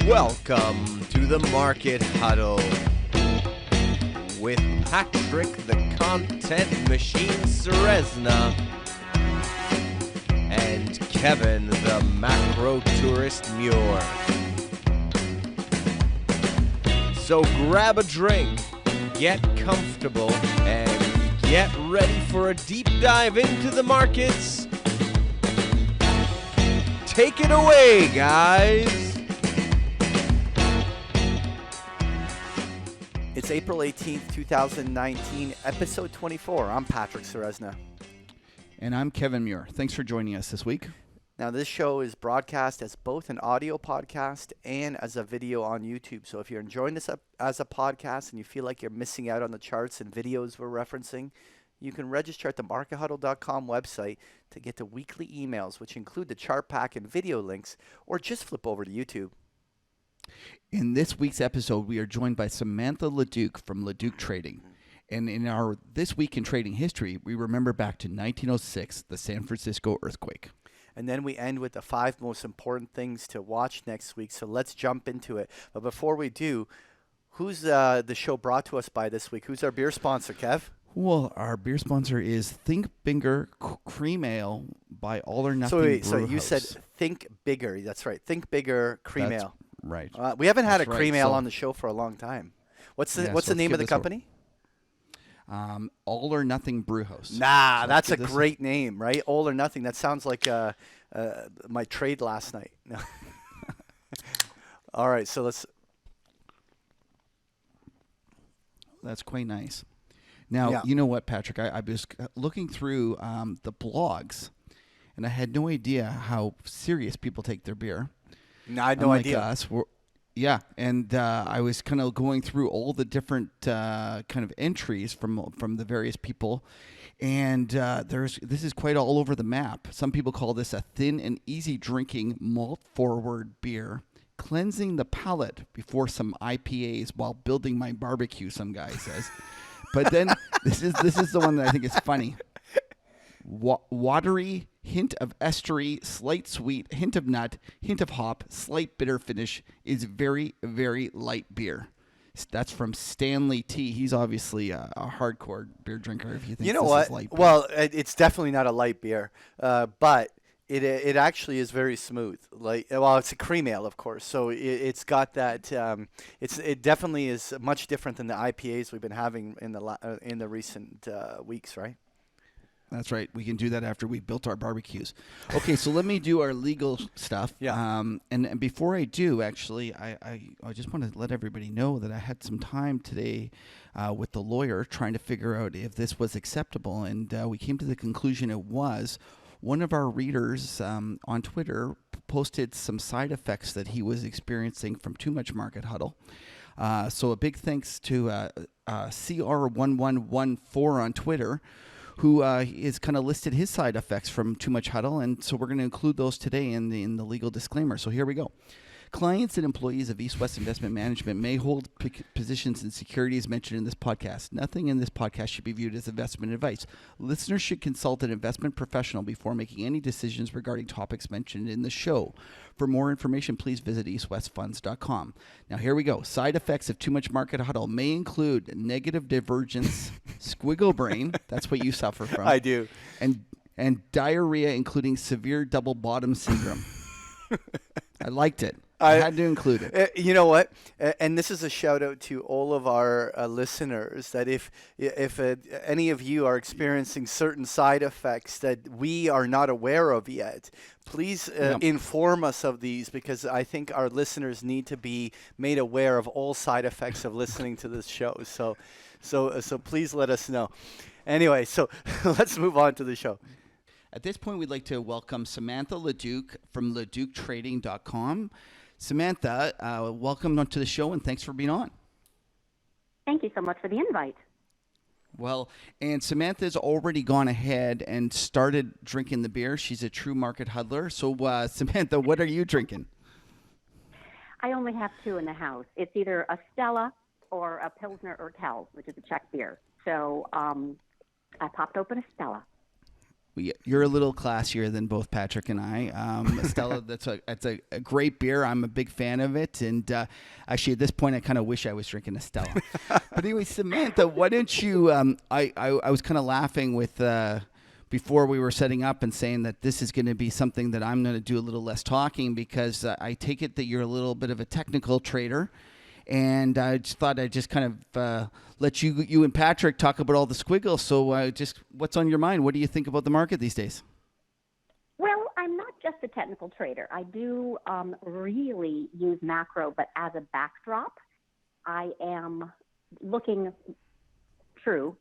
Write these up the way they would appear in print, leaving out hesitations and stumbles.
Welcome to the Market Huddle with Patrick the Content Machine Ceresna and Kevin the Macro Tourist Muir. So grab a drink, get comfortable, and get ready for a deep dive into the markets. Take it away, guys. It's April 18th, 2019, episode 24. I'm Patrick Ceresna. And I'm Kevin Muir. Thanks for joining us this week. Now, this show is broadcast as both an audio podcast and as a video on YouTube. So if you're enjoying this as a podcast and you feel like you're missing out on the charts and videos we're referencing, you can register at the markethuddle.com website to get the weekly emails, which include the chart pack and video links, or just flip over to YouTube. In this week's episode, we are joined by Samantha LaDuc from LaDuc Trading. And in our This Week in Trading history, we remember back to 1906, the San Francisco earthquake. And then we end with the 5 most important things to watch next week. So let's jump into it. But before we do, who's the show brought to us by this week? Who's our beer sponsor, Kev? Well, our beer sponsor is Think Bigger Cream Ale by All or Nothing Brew So you House. said Think Bigger. That's right. Think Bigger Cream Ale. Right. We haven't had That's a cream right. ale So- on the show for a long time. What's the Yeah, What's so the name of let's the give this company? All or Nothing Brew House. Nah, So that's a let's give this great name, right? All or Nothing. That sounds like my trade last night. No. All right, so let's. That's quite nice. Now, Yeah. You know what, Patrick? I was looking through the blogs, and I had no idea how serious people take their beer. No, I had no Unlike idea. Us, yeah, and I was kind of going through all the different kind of entries from the various people, and this is quite all over the map. Some people call this a thin and easy drinking malt-forward beer, cleansing the palate before some IPAs while building my barbecue, some guy says. But then this is the one that I think is funny. Watery, hint of estery, slight sweet, hint of nut, hint of hop, slight bitter finish, is very, very light beer. That's from Stanley T. He's obviously a hardcore beer drinker. If you think You know this what? is light beer. Well, it's definitely not a light beer, but it actually is very smooth. It's a cream ale, of course, so it's got that. It definitely is much different than the IPAs we've been having in the recent weeks, right? That's right. We can do that after we built our barbecues. Okay, so let me do our legal stuff. Yeah. And before I do, actually, I just want to let everybody know that I had some time today with the lawyer trying to figure out if this was acceptable, and we came to the conclusion it was. One of our readers on Twitter posted some side effects that he was experiencing from too much Market Huddle. So a big thanks to CR1114 on Twitter, who is kind of listed his side effects from too much huddle, and so we're going to include those today in the legal disclaimer. So here we go. Clients and employees of East West Investment Management may hold positions in securities mentioned in this podcast. Nothing in this podcast should be viewed as investment advice. Listeners should consult an investment professional before making any decisions regarding topics mentioned in the show. For more information, please visit eastwestfunds.com. Now, here we go. Side effects of too much Market Huddle may include negative divergence, squiggle brain, that's what you suffer from. I do. And diarrhea, including severe double bottom syndrome. I liked it. I had to include it. You know what? And this is a shout out to all of our listeners that if any of you are experiencing certain side effects that we are not aware of yet, please inform us of these, because I think our listeners need to be made aware of all side effects of listening to this show. So please let us know. Anyway, so let's move on to the show. At this point, we'd like to welcome Samantha LaDuc from LaDucTrading.com. Samantha, welcome to the show, and thanks for being on. Thank you so much for the invite. Well, and Samantha's already gone ahead and started drinking the beer. She's a true market huddler. So, Samantha, what are you drinking? I only have 2 in the house. It's either a Stella or a Pilsner Urquell, which is a Czech beer. So I popped open a Stella. You're a little classier than both Patrick and I. Stella, that's a great beer. I'm a big fan of it. And actually, at this point, I kind of wish I was drinking a Stella. But anyway, Samantha, why don't you? I was kind of laughing with before we were setting up and saying that this is going to be something that I'm going to do a little less talking because I take it that you're a little bit of a technical trader. And I just thought I'd just kind of let you and Patrick talk about all the squiggles. So just what's on your mind? What do you think about the market these days? Well, I'm not just a technical trader. I do really use macro, but as a backdrop, I am looking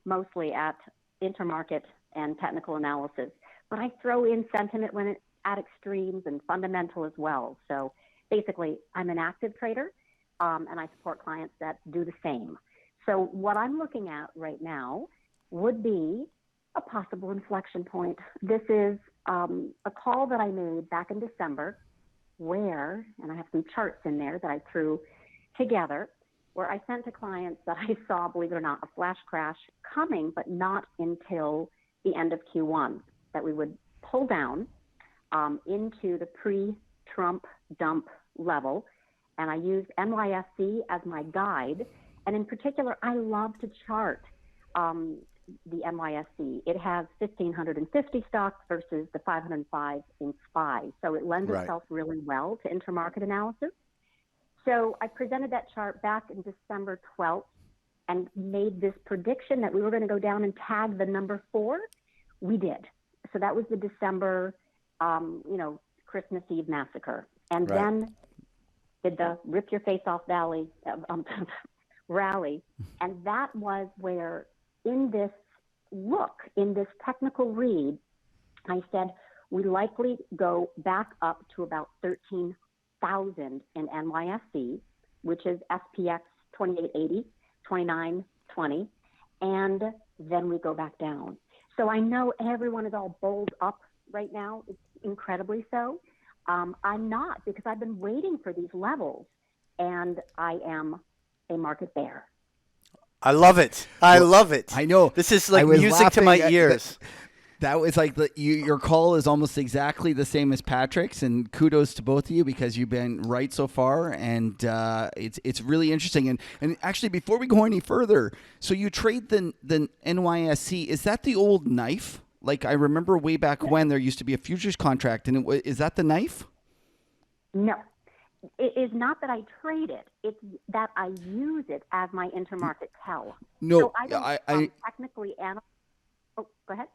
mostly at intermarket and technical analysis. But I throw in sentiment when it's at extremes and fundamental as well. So basically, I'm an active trader. And I support clients that do the same. So what I'm looking at right now would be a possible inflection point. This is a call that I made back in December where, and I have some charts in there that I threw together, where I sent to clients that I saw, believe it or not, a flash crash coming, but not until the end of Q1, that we would pull down into the pre-Trump dump level. And I used NYSE as my guide. And in particular, I love to chart the NYSE. It has 1,550 stocks versus the 505 in SPY. So it lends itself really well to intermarket analysis. So I presented that chart back in December 12th and made this prediction that we were going to go down and tag the number 4. We did. So that was the December, Christmas Eve massacre. And then did the rip your face off rally. And that was where in this technical read, I said, we likely go back up to about 13,000 in NYSE, which is SPX 2880, 2920, and then we go back down. So I know everyone is all bowled up right now. It's incredibly so. I'm not, because I've been waiting for these levels, and I am a market bear. I love it. I love it. I know. This is like music to my ears. That was like your call is almost exactly the same as Patrick's, and kudos to both of you because you've been right so far, and it's really interesting. And actually, before we go any further, so you trade the NYSE. Is that the old knife? Like, I remember way back when there used to be a futures contract, and is that the knife? No. It is not that I trade it. It's that I use it as my intermarket tell. No, so I don't technically analyze. Oh, go ahead.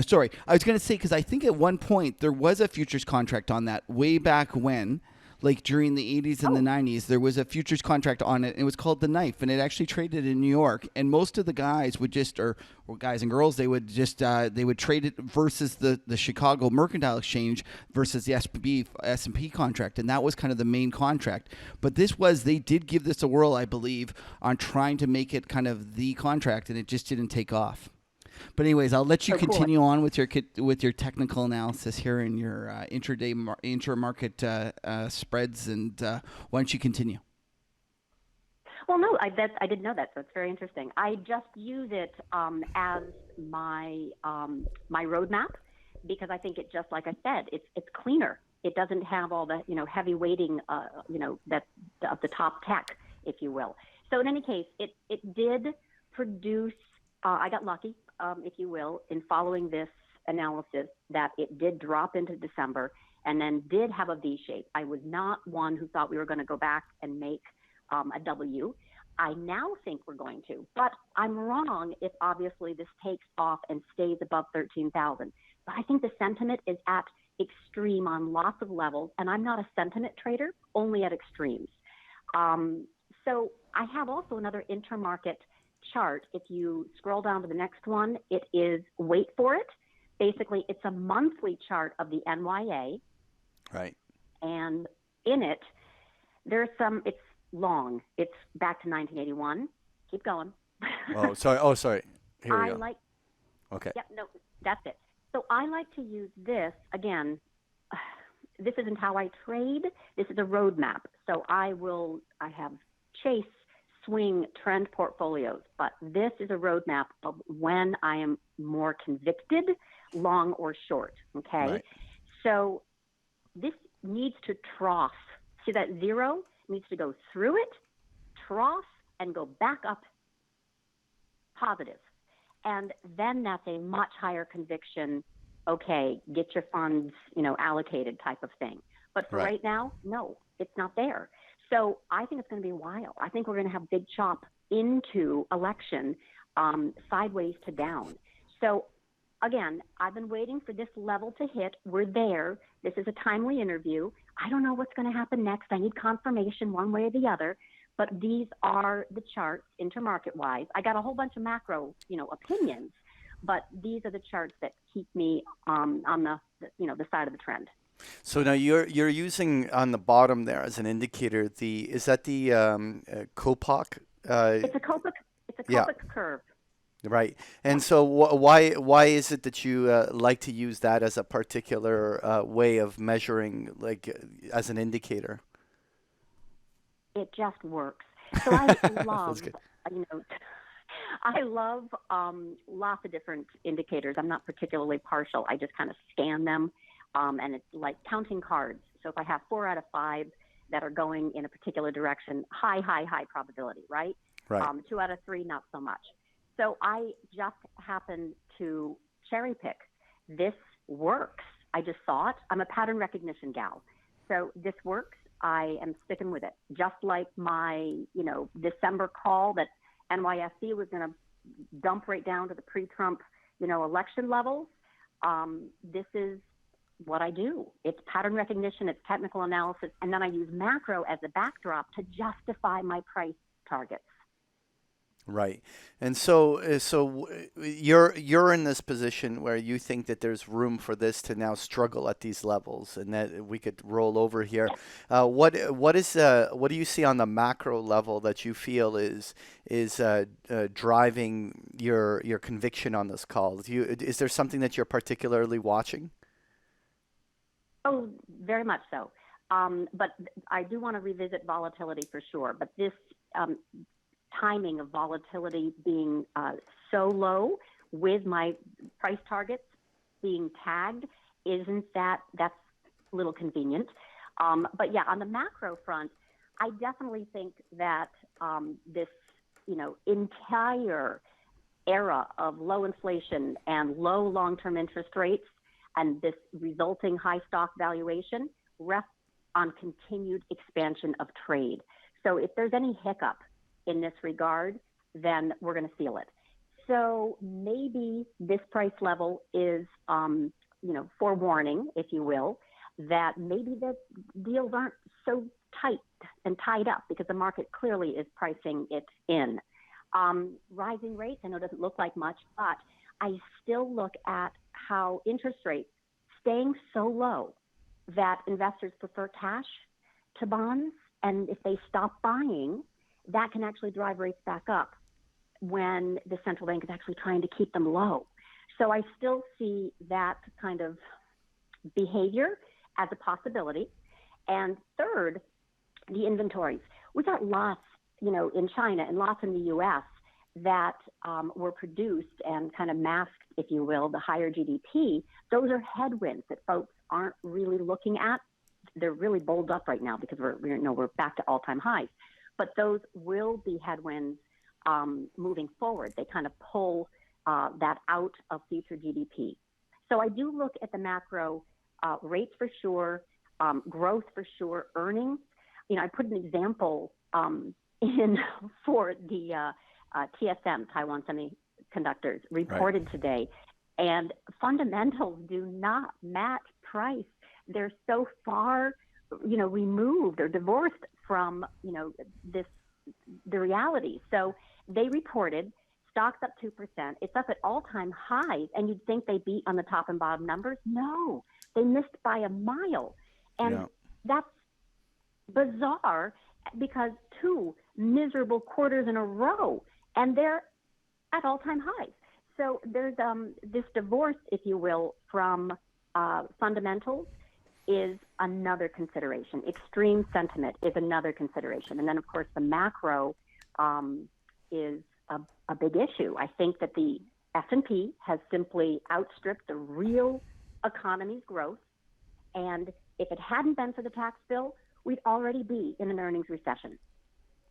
Sorry. I was going to say, because I think at one point there was a futures contract on that way back when, like during the 80s and the 90s, there was a futures contract on it, and it was called the Knife, and it actually traded in New York. And most of the guys would just, or guys and girls, they would just, they would trade it versus the Chicago Mercantile Exchange versus the S&P contract, and that was kind of the main contract. But they did give this a whirl, I believe, on trying to make it kind of the contract, and it just didn't take off. But anyways, I'll let you continue on with your technical analysis here in your intermarket spreads, and why don't you continue? Well, no, I didn't know that, so it's very interesting. I just use it as my my roadmap because I think it, just like I said, it's cleaner. It doesn't have all the heavy weighting that of the top tech, if you will. So in any case, it did produce. I got lucky. If you will, in following this analysis, that it did drop into December and then did have a V shape. I was not one who thought we were going to go back and make a W. I now think we're going to, but I'm wrong if obviously this takes off and stays above 13,000. But I think the sentiment is at extreme on lots of levels, and I'm not a sentiment trader, only at extremes. So I have also another intermarket chart. If you scroll down to the next one, it is, wait for it. Basically, it's a monthly chart of the NYA. Right. And in it, there's it's long. It's back to 1981. Keep going. Oh, sorry. Here we go. Okay. Yep, no, that's it. So I like to use this, again, this isn't how I trade. This is a roadmap. So I have Chase swing trend portfolios, but this is a roadmap of when I am more convicted, long or short, okay? Right. So this needs to trough. See that zero needs to go through it, trough, and go back up positive. And then that's a much higher conviction, okay, get your funds, allocated type of thing. But for right now, no, it's not there. So I think it's going to be wild. I think we're going to have big chop into election, sideways to down. So again, I've been waiting for this level to hit. We're there. This is a timely interview. I don't know what's going to happen next. I need confirmation one way or the other. But these are the charts intermarket-wise. I got a whole bunch of macro, opinions, but these are the charts that keep me on the side of the trend. So now you're using on the bottom there as an indicator. Is that the Copoc? It's a Copoc curve. Right. And so why is it that you like to use that as a particular way of measuring, like as an indicator? It just works. So I love, I love lots of different indicators. I'm not particularly partial. I just kind of scan them, and it's like counting cards. So if I have 4 out of 5 that are going in a particular direction, high probability, right? Right. 2 out of 3, not so much. So I just happen to cherry pick. This works. I just saw it. I'm a pattern recognition gal. So this works. I am sticking with it. Just like my, December call that NYSE was going to dump right down to the pre-Trump, election levels. This is what I do. It's pattern recognition, it's technical analysis, and then I use macro as a backdrop to justify my price targets. Right. And so you're in this position where you think that there's room for this to now struggle at these levels, and that we could roll over here. What do you see on the macro level that you feel is driving your conviction on this call? Is there something that you're particularly watching? Oh, very much so. But I do want to revisit volatility for sure. But this timing of volatility being so low with my price targets being tagged, that's a little convenient. But yeah, on the macro front, I definitely think that this, entire era of low inflation and low long-term interest rates and this resulting high stock valuation rests on continued expansion of trade. So if there's any hiccup in this regard, then we're going to feel it. So maybe this price level is, forewarning, if you will, that maybe the deals aren't so tight and tied up because the market clearly is pricing it in. Rising rates, I know doesn't look like much, but I still look at how interest rates staying so low that investors prefer cash to bonds. And if they stop buying, that can actually drive rates back up when the central bank is actually trying to keep them low. So I still see that kind of behavior as a possibility. And third, the inventories. We got lots, in China and lots in the U.S. that were produced and kind of masked, if you will, the higher GDP. Those are headwinds that folks aren't really looking at. They're really bowled up right now because we're back to all-time highs. But those will be headwinds moving forward. They kind of pull that out of future GDP. So I do look at the macro rates for sure, growth for sure, earnings. I put an example in for the TSM, Taiwan Semiconductors, reported today. And fundamentals do not match price. They're so far, removed or divorced from, the reality. So they reported stocks up 2%. It's up at all-time highs, and you'd think they beat on the top and bottom numbers. No, they missed by a mile. And that's bizarre because 2 miserable quarters in a row, and they're at all-time highs. So there's this divorce, if you will, from fundamentals is another consideration. Extreme sentiment is another consideration. And then, of course, the macro is a big issue. I think that the S&P has simply outstripped the real economy's growth. And if it hadn't been for the tax bill, we'd already be in an earnings recession.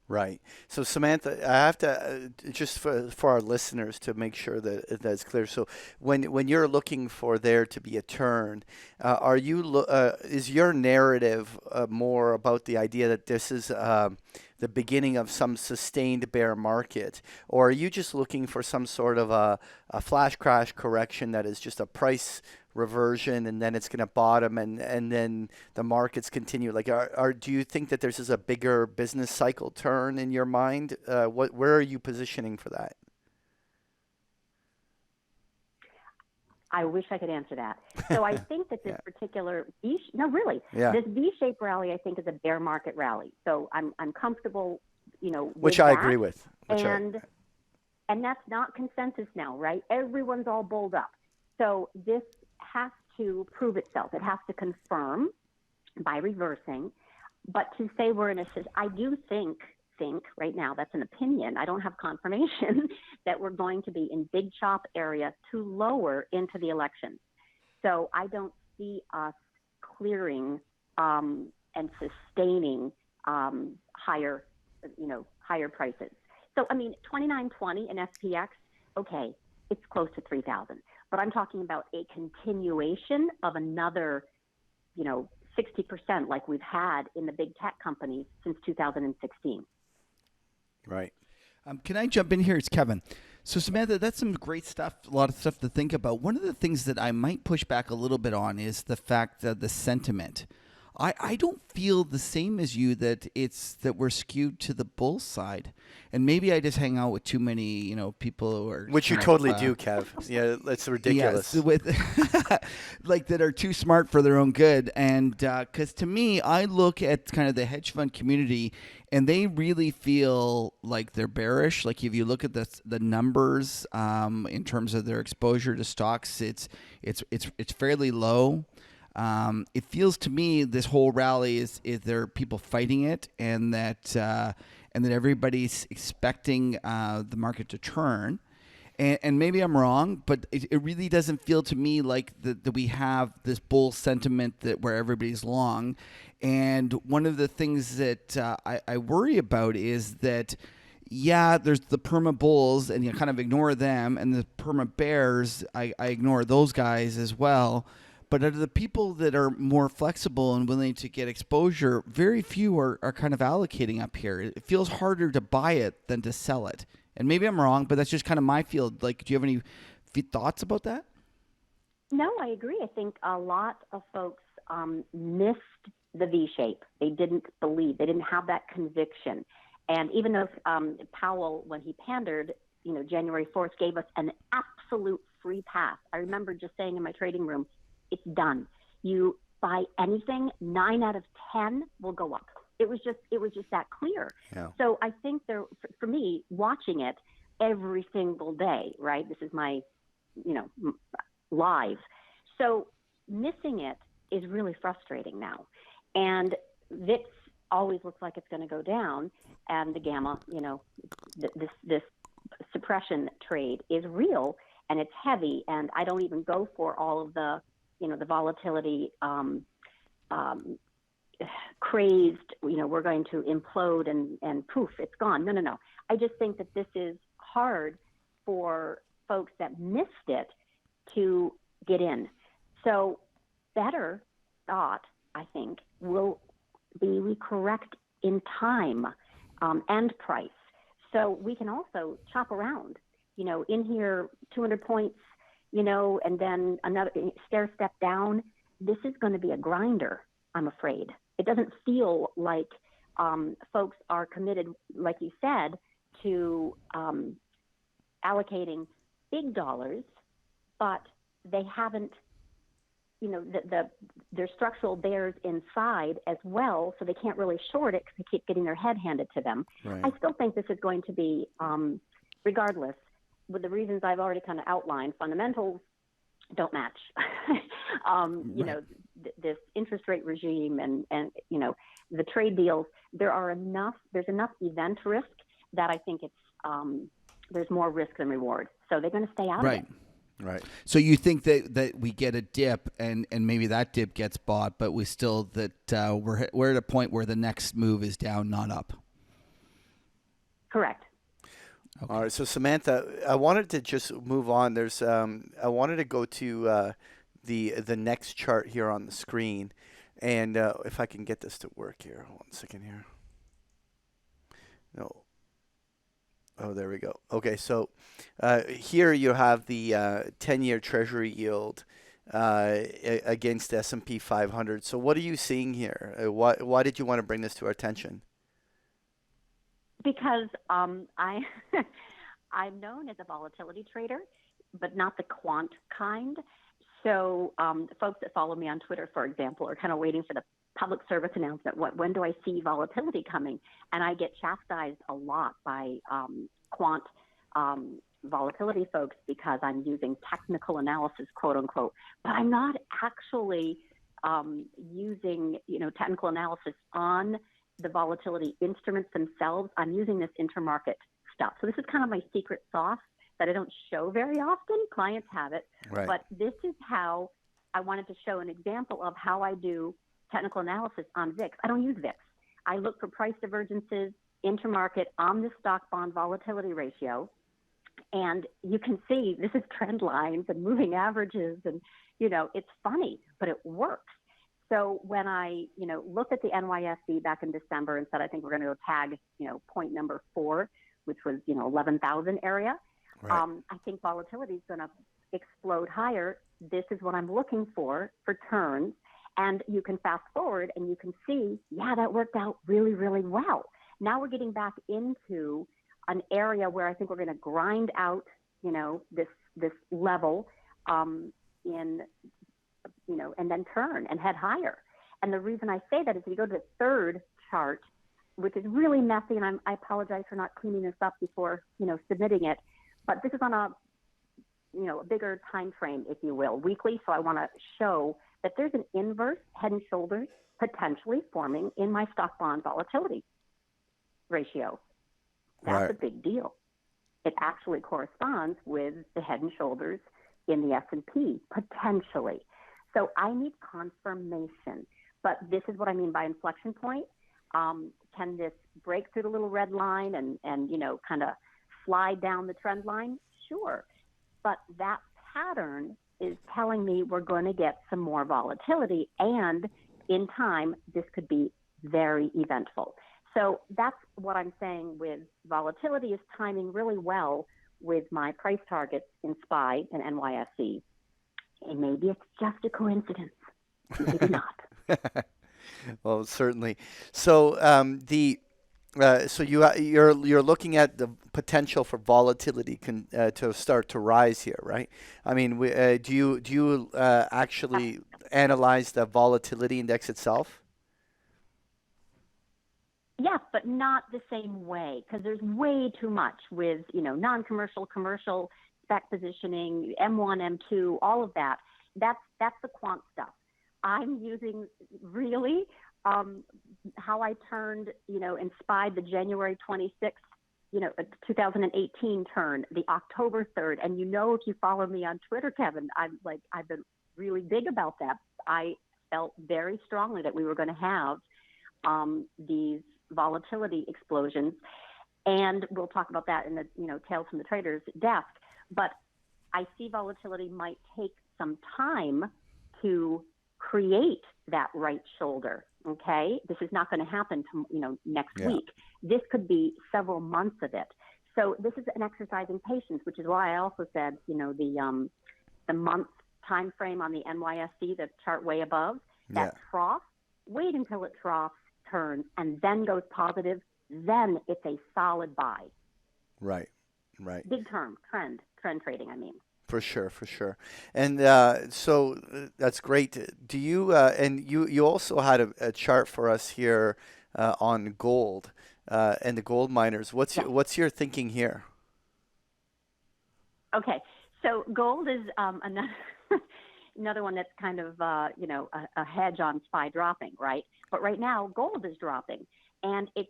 Right. So Samantha, I have to just for our listeners to make sure that that's clear. So when you're looking for there to be a turn, is your narrative more about the idea that this is the beginning of some sustained bear market, or are you just looking for some sort of a flash crash correction that is just a price reversion and then it's going to bottom and then the markets continue? Like, do you think that there's a bigger business cycle turn in your mind? Where are you positioning for that? I wish I could answer that. So I think that this particular this V-shaped rally, I think, is a bear market rally. So I'm comfortable, which I agree with. And that's not consensus now, right? Everyone's all bulled up. So this has to prove itself. It has to confirm by reversing. But to say we're in I do think right now, that's an opinion, I don't have confirmation, that we're going to be in big chop area to lower into the election. So I don't see us clearing and sustaining higher prices. So, I mean, 29.20 in SPX, okay, it's close to 3,000. But I'm talking about a continuation of another, 60% like we've had in the big tech companies since 2016. Right. Can I jump in here? It's Kevin. So, Samantha, that's some great stuff, a lot of stuff to think about. One of the things that I might push back a little bit on is the fact that the sentiment. I don't feel the same as you that we're skewed to the bull side, and maybe I just hang out with too many people who are which you totally do, Kev. Yeah, it's ridiculous. Yeah, with like that are too smart for their own good, and because to me, I look at kind of the hedge fund community, and they really feel like they're bearish. Like if you look at the numbers in terms of their exposure to stocks, it's fairly low. It feels to me this whole rally is there are people fighting it, and that everybody's expecting the market to turn. And maybe I'm wrong, but it really doesn't feel to me like that we have this bull sentiment where everybody's long. And one of the things that I worry about is that, there's the perma bulls, and you kind of ignore them, and the perma bears, I ignore those guys as well. But out of the people that are more flexible and willing to get exposure, very few are kind of allocating up here. It feels harder to buy it than to sell it. And maybe I'm wrong, but that's just kind of my field. Like, do you have any thoughts about that? No, I agree. I think a lot of folks missed the V-shape. They didn't believe. They didn't have that conviction. And even though Powell, when he pandered, January 4th, gave us an absolute free pass. I remember just saying in my trading room, it's done. You buy anything, 9 out of 10 will go up. It was just that clear. Yeah. So I think for me, watching it every single day, right? This is my, live. So missing it is really frustrating now. And VIX always looks like it's going to go down, and the gamma, this suppression trade is real, and it's heavy. And I don't even go for all of the the volatility, crazed, we're going to implode and poof, it's gone. No. I just think that this is hard for folks that missed it to get in. So better thought, I think, will be we correct in time and price. So we can also chop around, in here 200 points, and then another stair step down. This is going to be a grinder, I'm afraid. It doesn't feel like folks are committed, like you said, to allocating big dollars, but they haven't, there's structural bears inside as well, so they can't really short it because they keep getting their head handed to them. Right. I still think this is going to be, regardless, with the reasons I've already kind of outlined, fundamentals don't match. This interest rate regime and the trade deals, there's enough event risk that I think there's more risk than reward. So they're going to stay out of it. Right. So you think that we get a dip and maybe that dip gets bought, but we still we're at a point where the next move is down, not up. Correct. Okay. All right. So Samantha, I wanted to just move on. I wanted to go to the next chart here on the screen, and if I can get this to work here, hold on a second here. No. Oh, there we go. Okay, so here you have the 10-year Treasury yield against S&P 500. So what are you seeing here? Why did you want to bring this to our attention? Because I'm known as a volatility trader, but not the quant kind. So folks that follow me on Twitter, for example, are kind of waiting for the public service announcement. When do I see volatility coming? And I get chastised a lot by quant volatility folks because I'm using technical analysis, quote unquote. But I'm not actually using technical analysis on the volatility instruments themselves. I'm using this intermarket stuff. So this is kind of my secret sauce that I don't show very often. Clients have it. Right. But this is how I wanted to show an example of how I do technical analysis on VIX. I don't use VIX. I look for price divergences, intermarket on the stock bond volatility ratio. And you can see this is trend lines and moving averages. And, it's funny, but it works. So when I, looked at the NYSE back in December and said, I think we're going to go tag, point number 4, which was, 11,000 area. Right. I think volatility is going to explode higher. This is what I'm looking for turns. And you can fast forward and you can see, that worked out really, really well. Now we're getting back into an area where I think we're going to grind out, this level and then turn and head higher. And the reason I say that is if you go to the third chart, which is really messy, and I apologize for not cleaning this up before, submitting it, but this is on a bigger time frame, if you will, weekly. So I want to show that there's an inverse head and shoulders potentially forming in my stock bond volatility ratio. That's a big deal. It actually corresponds with the head and shoulders in the S&P, potentially. So I need confirmation. But this is what I mean by inflection point. Can this break through the little red line and kind of slide down the trend line? Sure. But that pattern is telling me we're going to get some more volatility. And in time, this could be very eventful. So that's what I'm saying with volatility is timing really well with my price targets in SPY and NYSE. And maybe it's just a coincidence. Maybe not. Well, certainly. So you're looking at the potential for volatility to start to rise here, right? I mean, do you actually analyze the volatility index itself? Yes, but not the same way because there's way too much with non-commercial, commercial, spec positioning, M1, M2, all of that. That's the quant stuff. I'm using really how I turned, and SPY the January 26th, 2018 turn, the October 3rd. And if you follow me on Twitter, Kevin, I've been really big about that. I felt very strongly that we were going to have these volatility explosions. And we'll talk about that in the, Tales from the Trader's desk. But I see volatility might take some time to create that right shoulder. Okay. This is not going to happen next week. This could be several months of it. So this is an exercise in patience, which is why I also said, the month time frame on the NYSE, the chart way above, that trough, wait until it troughs, turns, and then goes positive. Then it's a solid buy. Right. Big term, trend trading, I mean. For sure. And so that's great. Do you and you also had a chart for us here on gold and the gold miners. What's your thinking here? Okay, so gold is another one that's kind of a hedge on SPY dropping, right? But right now gold is dropping, and it's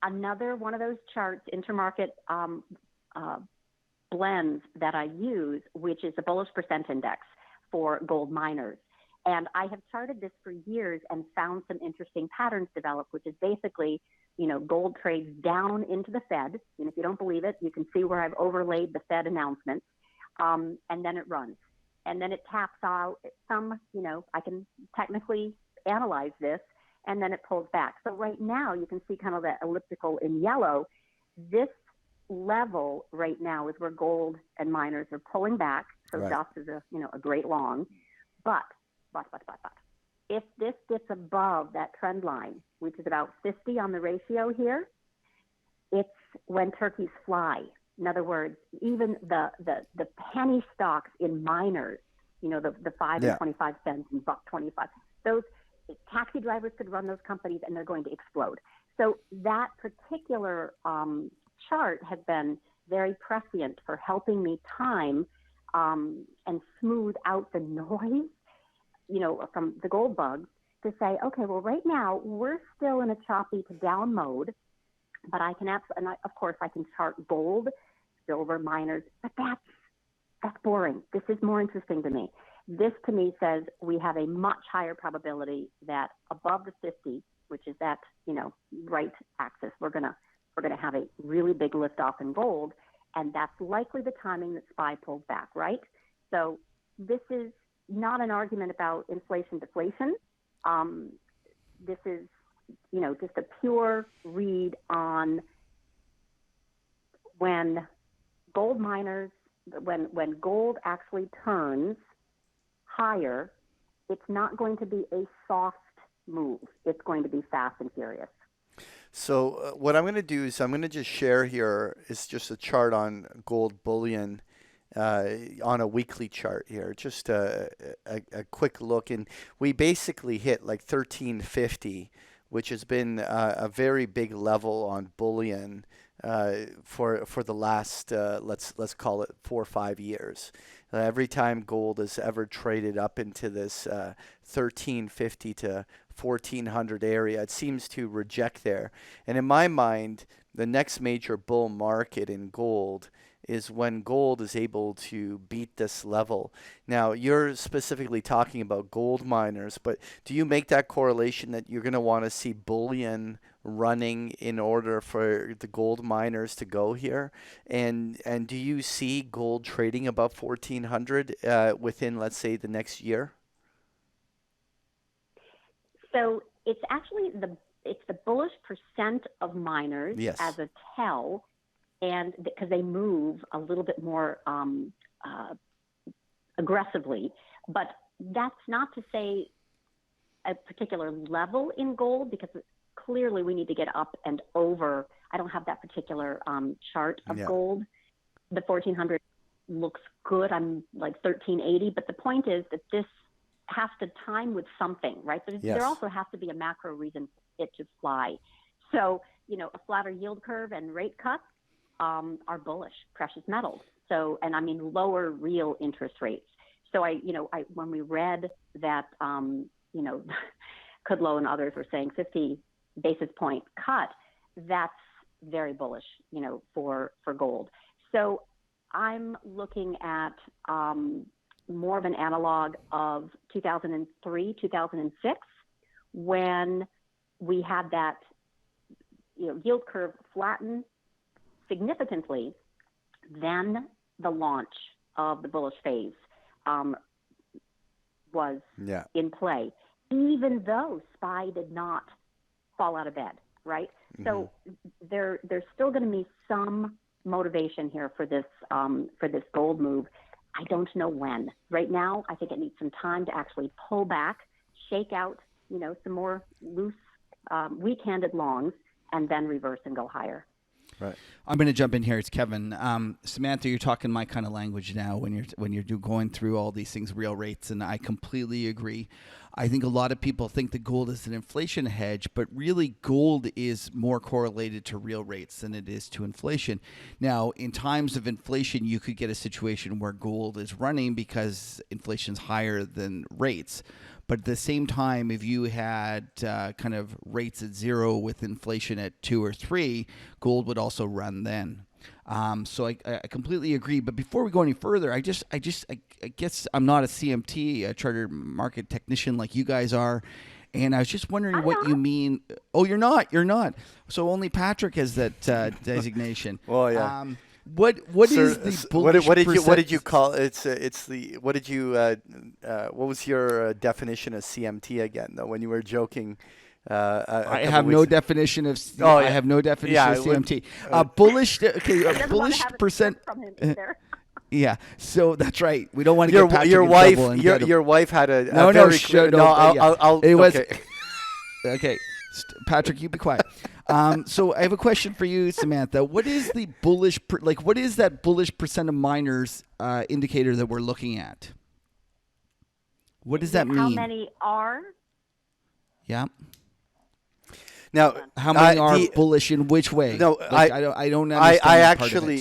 Another one of those charts, intermarket blends that I use, which is the bullish percent index for gold miners. And I have charted this for years and found some interesting patterns develop, which is basically, gold trades down into the Fed. And if you don't believe it, you can see where I've overlaid the Fed announcements. And then it runs. And then it taps out some, I can technically analyze this, and then it pulls back. So right now you can see kind of that elliptical in yellow. This level right now is where gold and miners are pulling back. So Right. dust is a great long. But if this gets above that trend line, which is about 50 on the ratio here, it's when turkeys fly. In other words, even the penny stocks in miners, the 5 Yeah. and 25 cents and $1.25, those taxi drivers could run those companies and they're going to explode. So that particular chart has been very prescient for helping me time and smooth out the noise, from the gold bugs to say, okay, well, right now we're still in a choppy to down mode, but I can of course I can chart gold, silver, miners, but that's boring. This is more interesting to me. This to me says we have a much higher probability that above the 50, which is that, right axis, we're gonna have a really big lift off in gold, and that's likely the timing that SPY pulls back, right? So this is not an argument about inflation deflation. This is, just a pure read on when gold miners, when gold actually turns higher, it's not going to be a soft move. It's going to be fast and furious. So what I'm going to do is I'm going to just share here is just a chart on gold bullion on a weekly chart here. Just a quick look. And we basically hit like 1350, which has been a very big level on bullion for the last, let's call it 4 or 5 years. Every time gold has ever traded up into this 1350 to 1400 area, it seems to reject there. And in my mind, the next major bull market in gold is when gold is able to beat this level. Now, you're specifically talking about gold miners, but do you make that correlation that you're going to want to see bullion running in order for the gold miners to go here? And do you see gold trading above 1400 within, let's say, the next year? So it's actually the bullish percent of miners Yes. as a tell, and because they move a little bit more aggressively. But that's not to say a particular level in gold, because clearly we need to get up and over. I don't have that particular chart of gold. The 1400 looks good. I'm like 1380, but the point is that this has to time with something, right? There also has to be a macro reason for it to fly. So, a flatter yield curve and rate cuts are bullish, precious metals. So, and I mean lower real interest rates. So when we read that, Kudlow and others were saying 50 basis point cut, that's very bullish, for gold. So I'm looking at more of an analog of 2003, 2006, when we had that, yield curve flatten significantly. Then the launch of the bullish phase was in play, even though SPY did not fall out of bed, right? Mm-hmm. So there's still going to be some motivation here for this gold move. I don't know when. Right now, I think it needs some time to actually pull back, shake out, some more loose, weak-handed longs, and then reverse and go higher. Right. I'm going to jump in here. It's Kevin. Samantha, you're talking my kind of language now when you're going through all these things, real rates, and I completely agree. I think a lot of people think that gold is an inflation hedge, but really gold is more correlated to real rates than it is to inflation. Now, in times of inflation, you could get a situation where gold is running because inflation's higher than rates. But at the same time, if you had kind of rates at 0 with inflation at 2 or 3, gold would also run then. So I completely agree. But before we go any further, I guess I'm not a CMT, a chartered market technician like you guys are. And I was just wondering what you mean. Oh, you're not. So only Patrick has that designation. Well, yeah. What is the bullish what did you call it? What was your definition of CMT again, though, when you were joking? I have no definition of I have no definition of CMT. Bullish percent. Yeah, so that's right. We don't want to get Patrick in trouble and your wife had a Okay, Patrick, you be quiet. So I have a question for you, Samantha. What is the bullish what is that bullish percent of miners indicator that we're looking at? What does that mean? How many are? Yeah. Now, how many are bullish in which way? No, I don't understand. I actually,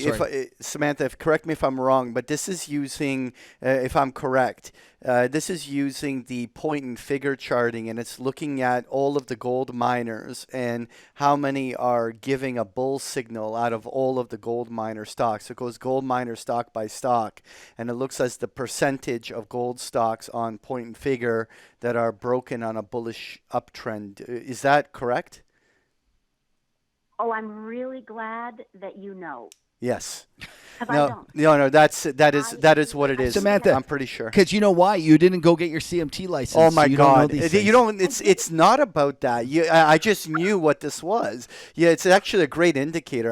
Samantha, correct me if I'm wrong, but this is using, if I'm correct, this is using the point and figure charting, and it's looking at all of the gold miners and how many are giving a bull signal out of all of the gold miner stocks. So it goes gold miner stock by stock, and it looks as the percentage of gold stocks on point and figure that are broken on a bullish uptrend. Is that correct? Oh, I'm really glad that you know. Yes. No, that is what it is, Samantha. I'm pretty sure. Because you know why? You didn't go get your CMT license. Oh my so God! It's not about that. I just knew what this was. Yeah, it's actually a great indicator.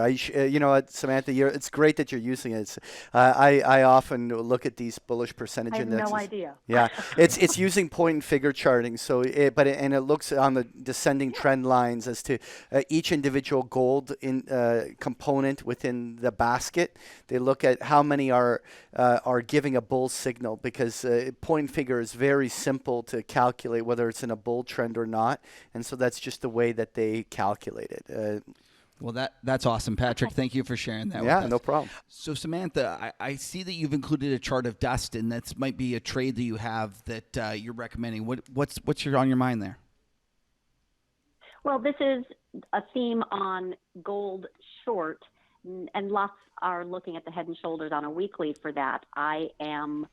Samantha, it's great that you're using it. I often look at these bullish percentage indexes. I have no idea. Yeah, it's using point and figure charting. So, it looks on the descending trend lines as to each individual gold component within the basket. They look at how many are giving a bull signal, because point and figure is very simple to calculate whether it's in a bull trend or not, and so that's just the way that they calculate it. Well, that's awesome, Patrick. Thank you for sharing that. Yeah, with us. no problem. So, Samantha, I see that you've included a chart of dust, and that might be a trade that you have that you're recommending. What's on your mind there? Well, this is a theme on gold short, and lots are looking at the head and shoulders on a weekly for that. I am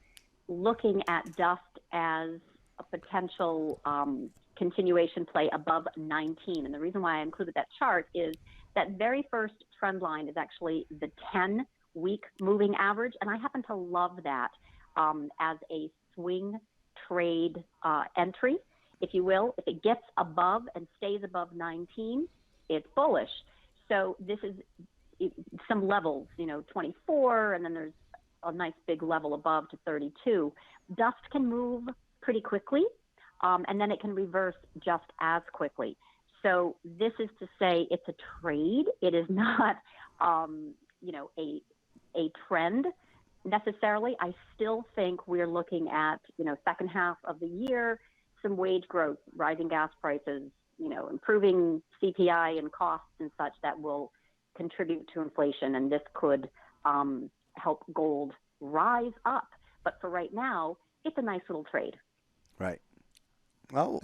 looking at dust as a potential continuation play above 19. And the reason why I included that chart is that very first trend line is actually the 10-week moving average. And I happen to love that as a swing trade entry, if you will. If it gets above and stays above 19, it's bullish. So this is some levels, 24, and then there's a nice big level above to 32. Dust can move pretty quickly, and then it can reverse just as quickly. So this is to say it's a trade. It is not, a trend necessarily. I still think we're looking at, second half of the year, some wage growth, rising gas prices, improving CPI and costs and such that will contribute to inflation, and this could help gold rise up. But for right now, it's a nice little trade. Right. Well,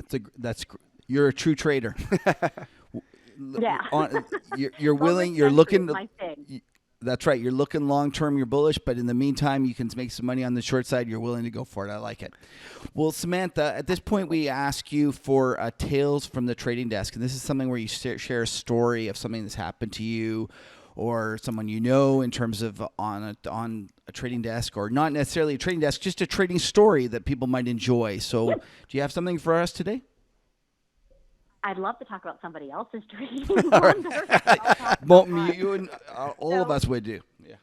you're a true trader. Yeah. You're willing. You're looking. That's right. You're looking long term. You're bullish, but in the meantime, you can make some money on the short side. You're willing to go for it. I like it. Well, Samantha, at this point, we ask you for tales from the trading desk, and this is something where you share a story of something that's happened to you, or someone you know in terms of on a trading desk, or not necessarily a trading desk, just a trading story that people might enjoy. So, do you have something for us today? I'd love to talk about somebody else's trading. You and all of us would do. Yeah.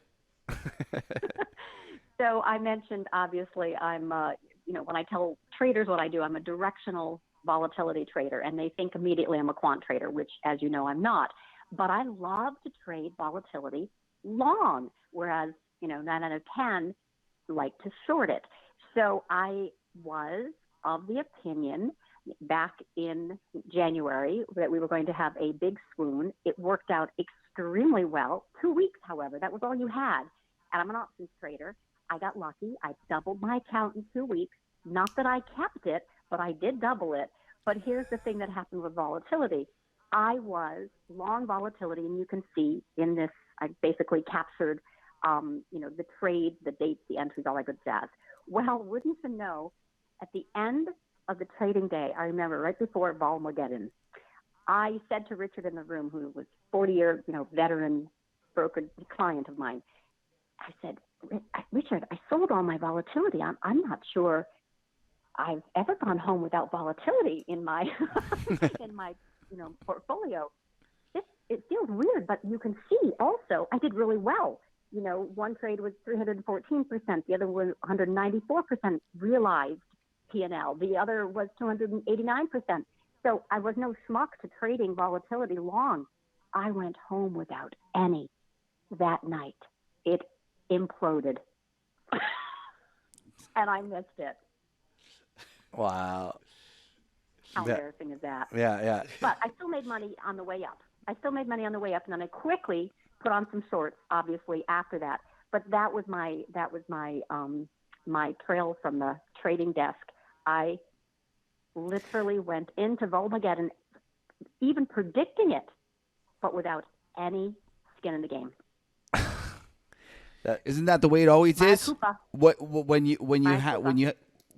So I mentioned, obviously, I'm, when I tell traders what I do, I'm a directional volatility trader, and they think immediately I'm a quant trader, which, as you know, I'm not. But I love to trade volatility long, whereas, 9 out of 10 like to short it. So I was of the opinion back in January that we were going to have a big swoon. It worked out extremely well. 2 weeks, however, that was all you had. And I'm an options trader. I got lucky. I doubled my account in 2 weeks. Not that I kept it, but I did double it. But here's the thing that happened with volatility. I was long volatility, and you can see in this, I basically captured, the trade, the dates, the entries, all that good jazz. Well, wouldn't you know, at the end of the trading day, I remember right before Volmageddon, I said to Richard in the room, who was 40-year, veteran broker client of mine, I said, Richard, I sold all my volatility. I'm not sure I've ever gone home without volatility in my in my portfolio. It feels weird, but you can see also I did really well. One trade was 314%, the other was 194% realized P&L. The other was 289%. So I was no schmuck to trading volatility long. I went home without any that night. It imploded. And I missed it. Wow. How embarrassing is that? Yeah. But I still made money on the way up. And then I quickly put on some shorts, obviously, after that. But that was my my trail from the trading desk. I literally went into Volmageddon, even predicting it, but without any skin in the game. Isn't that the way it always is? Koopa.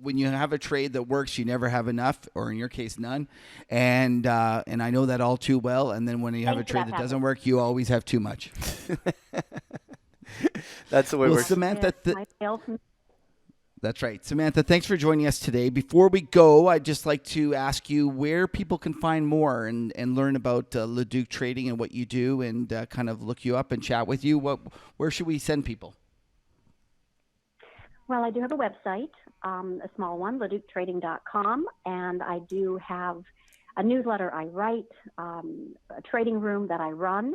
When you have a trade that works, you never have enough, or in your case, none. And I know that all too well. And then when you have a trade that doesn't work, you always have too much. That's the way we're. Samantha, Yeah, that's right. Samantha, thanks for joining us today. Before we go, I'd just like to ask you where people can find more and learn about LaDuc Trading and what you do, and kind of look you up and chat with you. Where should we send people? Well, I do have a website, a small one, LaDucTrading.com, and I do have a newsletter I write, a trading room that I run.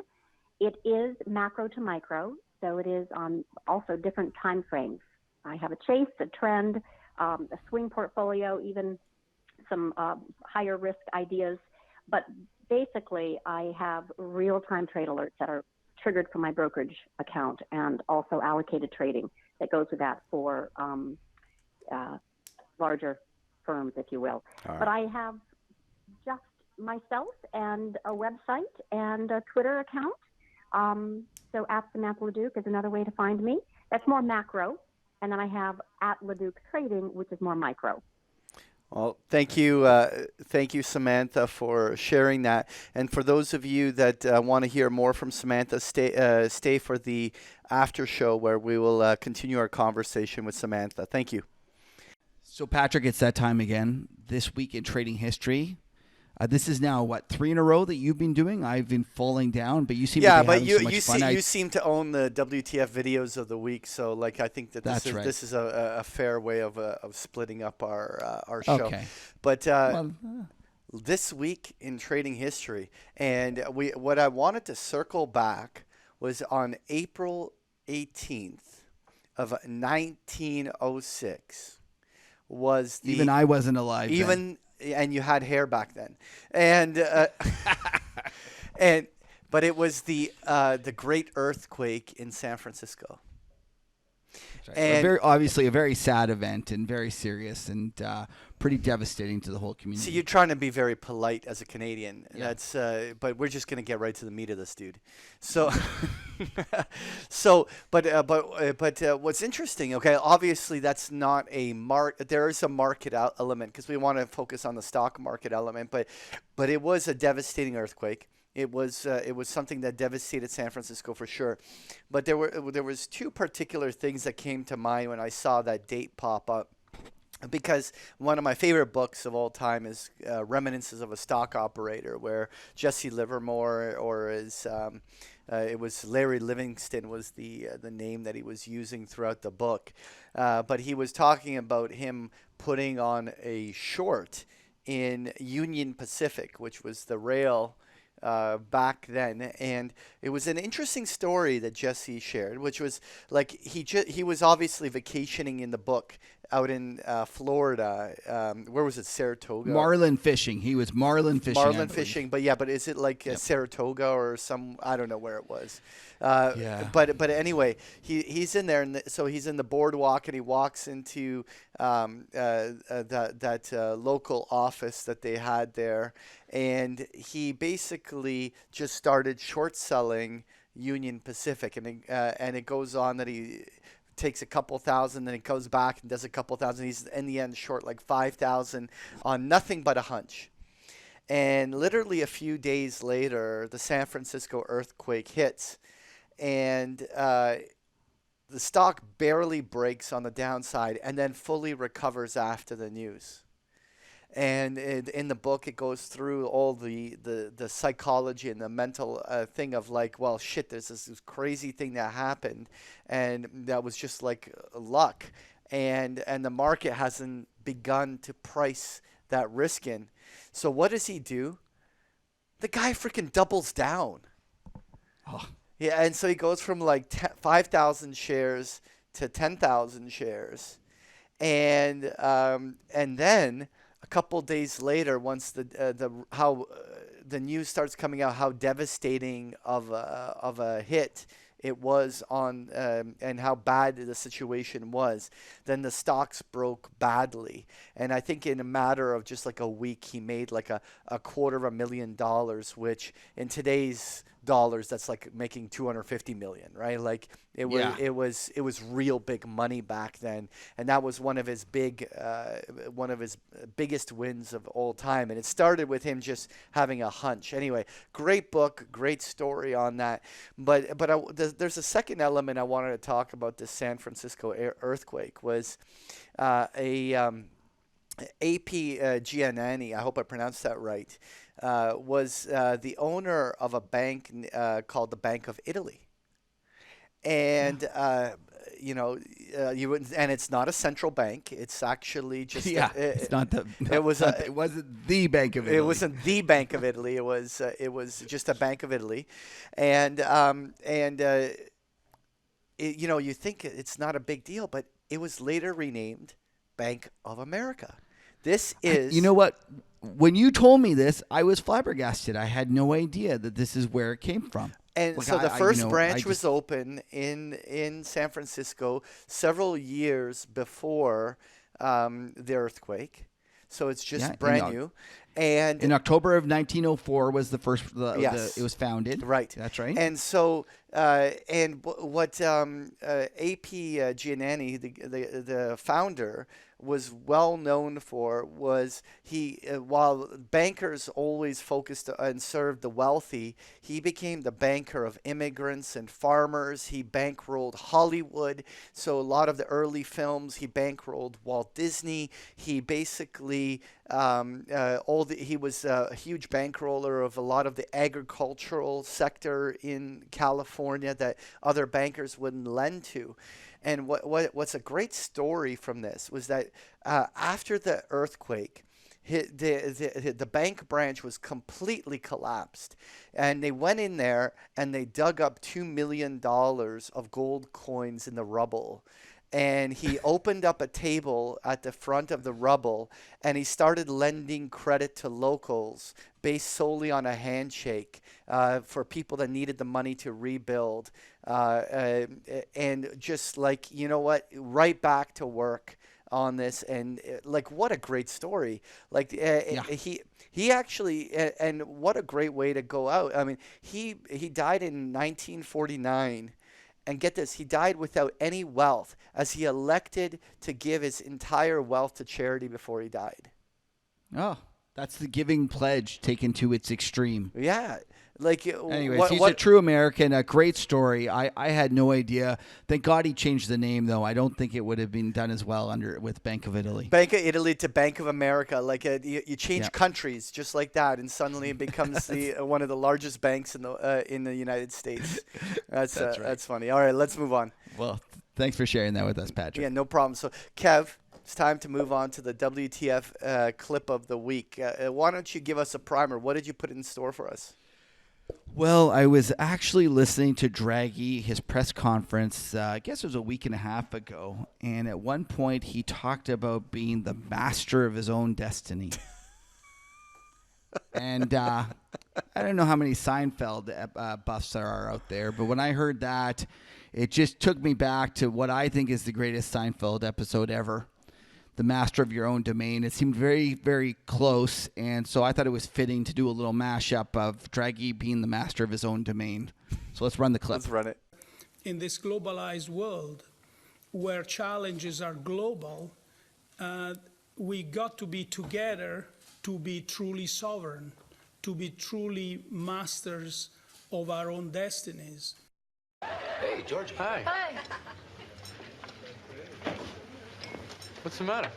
It is macro to micro, so it is on also different time frames. I have a chase, a trend, a swing portfolio, even some higher risk ideas. But basically, I have real-time trade alerts that are triggered from my brokerage account, and also allocated trading that goes with that for larger firms, if you will. All right. But I have just myself and a website and a Twitter account. So at Samantha LaDuc is another way to find me. That's more macro. And then I have at LaDuc Trading, which is more micro. Well, thank you, Samantha, for sharing that. And for those of you that want to hear more from Samantha, stay for the after show where we will continue our conversation with Samantha. Thank you. So, Patrick, it's that time again. This week in trading history. This is now, 3 in a row that you've been doing? I've been falling down, but you seem to be having so much fun. You seem to own the WTF videos of the week, so I think that this is a fair way of splitting up our show. Okay. But this week in trading history, and what I wanted to circle back was on April 18th of 1906 was the... Even I wasn't alive then. And you had hair back then, but it was the great earthquake in San Francisco. Right. And obviously a very sad event and very serious and pretty devastating to the whole community. See, you're trying to be very polite as a Canadian. Yeah. But we're just gonna get right to the meat of this, dude. So, but what's interesting? Okay, obviously that's not a There is a market element because we want to focus on the stock market element. But it was a devastating earthquake. It was something that devastated San Francisco for sure. But there was two particular things that came to mind when I saw that date pop up. Because one of my favorite books of all time is Reminiscences of a Stock Operator, where Jesse Livermore, or it was Larry Livingston was the name that he was using throughout the book. But he was talking about him putting on a short in Union Pacific, which was the rail back then, and it was an interesting story that Jesse shared, which was he was obviously vacationing in the book out in Florida. Where was it? Saratoga. Marlin fishing. He was marlin fishing. Marlin fishing, but is it like Saratoga or some? I don't know where it was. But anyway, he's in there, and so he's in the boardwalk, and he walks into that local office that they had there, and he basically just started short selling Union Pacific, and it goes on that he takes a couple thousand, then he goes back and does a couple thousand. He's in the end short like 5,000 on nothing but a hunch. And literally a few days later, the San Francisco earthquake hits, and the stock barely breaks on the downside and then fully recovers after the news. And in the book, it goes through all the psychology and the mental thing of like, well, shit, there's this crazy thing that happened, and that was just like luck, and the market hasn't begun to price that risk in. So what does he do? The guy freaking doubles down. Oh. Yeah, and so he goes from like 5,000 shares to 10,000 shares, and then a couple days later, once the news starts coming out, how devastating of a hit it was on and how bad the situation was, then the stocks broke badly. And I think in a matter of just like a week, he made like a $250,000, which in today's dollars, that's like making 250 million, right? Like it was real big money back then, and that was one of his biggest wins of all time. And it started with him just having a hunch. Anyway, great book, great story on that. But there's a second element I wanted to talk about. This San Francisco earthquake was AP Giannani, I hope I pronounced that right, was the owner of a bank called the Bank of Italy. And, you wouldn't, and it's not a central bank. It's actually just it's not the. It wasn't the Bank of Italy. It wasn't the Bank of Italy. It was just a Bank of Italy, and you think it's not a big deal, but it was later renamed Bank of America. This is. You know what? When you told me this, I was flabbergasted. I had no idea that this is where it came from. And Look, so the first branch was open in San Francisco several years before the earthquake. So it's just brand new. And in October of 1904 was the first. Yes. It was founded. Right. That's right. And so, what AP Giannani, the founder, was well known for was while bankers always focused and served the wealthy, he became the banker of immigrants and farmers. He bankrolled Hollywood. So a lot of the early films, he bankrolled Walt Disney. He basically he was a huge bankroller of a lot of the agricultural sector in California that other bankers wouldn't lend to. And what's a great story from this was that after the earthquake, the bank branch was completely collapsed, and they went in there and they dug up $2 million of gold coins in the rubble. And he opened up a table at the front of the rubble, and he started lending credit to locals based solely on a handshake for people that needed the money to rebuild. And just like, you know what, right back to work on this. And like, what a great story. Like he actually, and what a great way to go out. I mean, he died in 1949. And get this, he died without any wealth, as he elected to give his entire wealth to charity before he died. Oh, that's the giving pledge taken to its extreme. Yeah. Like, anyways, he's a true American. A great story. I had no idea. Thank God he changed the name, though. I don't think it would have been done as well with Bank of Italy. Bank of Italy to Bank of America. Like you change countries just like that, and suddenly it becomes one of the largest banks in the United States. That's right. That's funny. All right, let's move on. Well, thanks for sharing that with us, Patrick. Yeah, no problem. So, Kev, it's time to move on to the WTF clip of the week. Why don't you give us a primer? What did you put in store for us? Well, I was actually listening to Draghi, his press conference, I guess it was a week and a half ago. And at one point, he talked about being the master of his own destiny. And I don't know how many Seinfeld buffs there are out there, but when I heard that, it just took me back to what I think is the greatest Seinfeld episode ever. The master of your own domain. It seemed very, very close, and so I thought it was fitting to do a little mashup of Draghi being the master of his own domain. So let's run the clip. Let's run it. In this globalized world, where challenges are global, we got to be together to be truly sovereign, to be truly masters of our own destinies. Hey, George. Hi. Hi. What's the matter?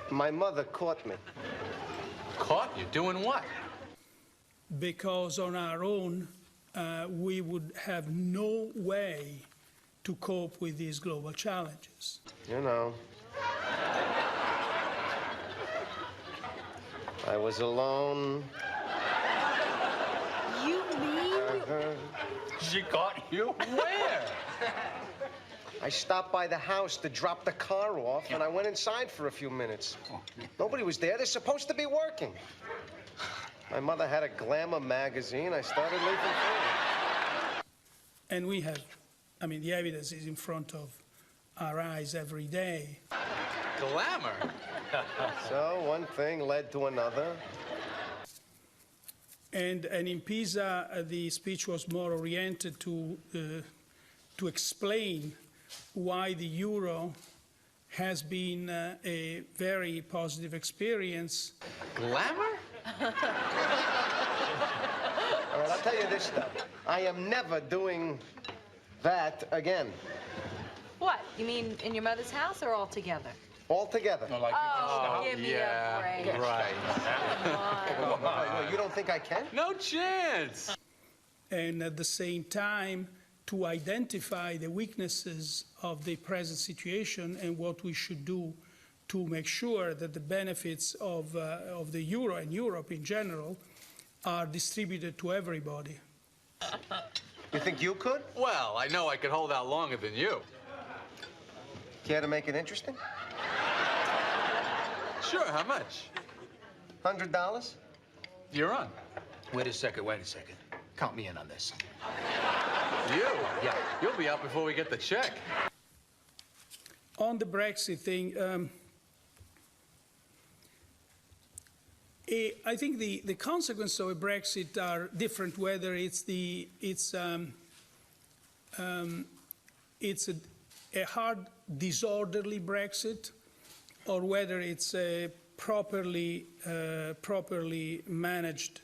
My mother caught me. Caught you doing what? Because on our own, we would have no way to cope with these global challenges. You know. I was alone. You mean? She caught you? Where? I stopped by the house to drop the car off, and I went inside for a few minutes. Nobody was there. They're supposed to be working. My mother had a glamour magazine. I started leafing through it. And we have, the evidence is in front of our eyes every day. Glamour? So one thing led to another. And in Pisa, the speech was more oriented to explain why the euro has been a very positive experience. Glamour? All right, I'll tell you this, though. I am never doing that again. What? You mean in your mother's house or all together? All together. Oh, give me a break. Right. Come on. You don't think I can? No chance. And at the same time, to identify the weaknesses of the present situation and what we should do to make sure that the benefits of the euro and Europe in general are distributed to everybody. You think you could? Well, I know I could hold out longer than you. Care to make it interesting? Sure, how much? $100? You're on. Wait a second. Count me in on this. You? Yeah. You'll be out before we get the check. On the Brexit thing, I think the consequences of a Brexit are different, whether it's a hard, disorderly Brexit, or whether it's a properly managed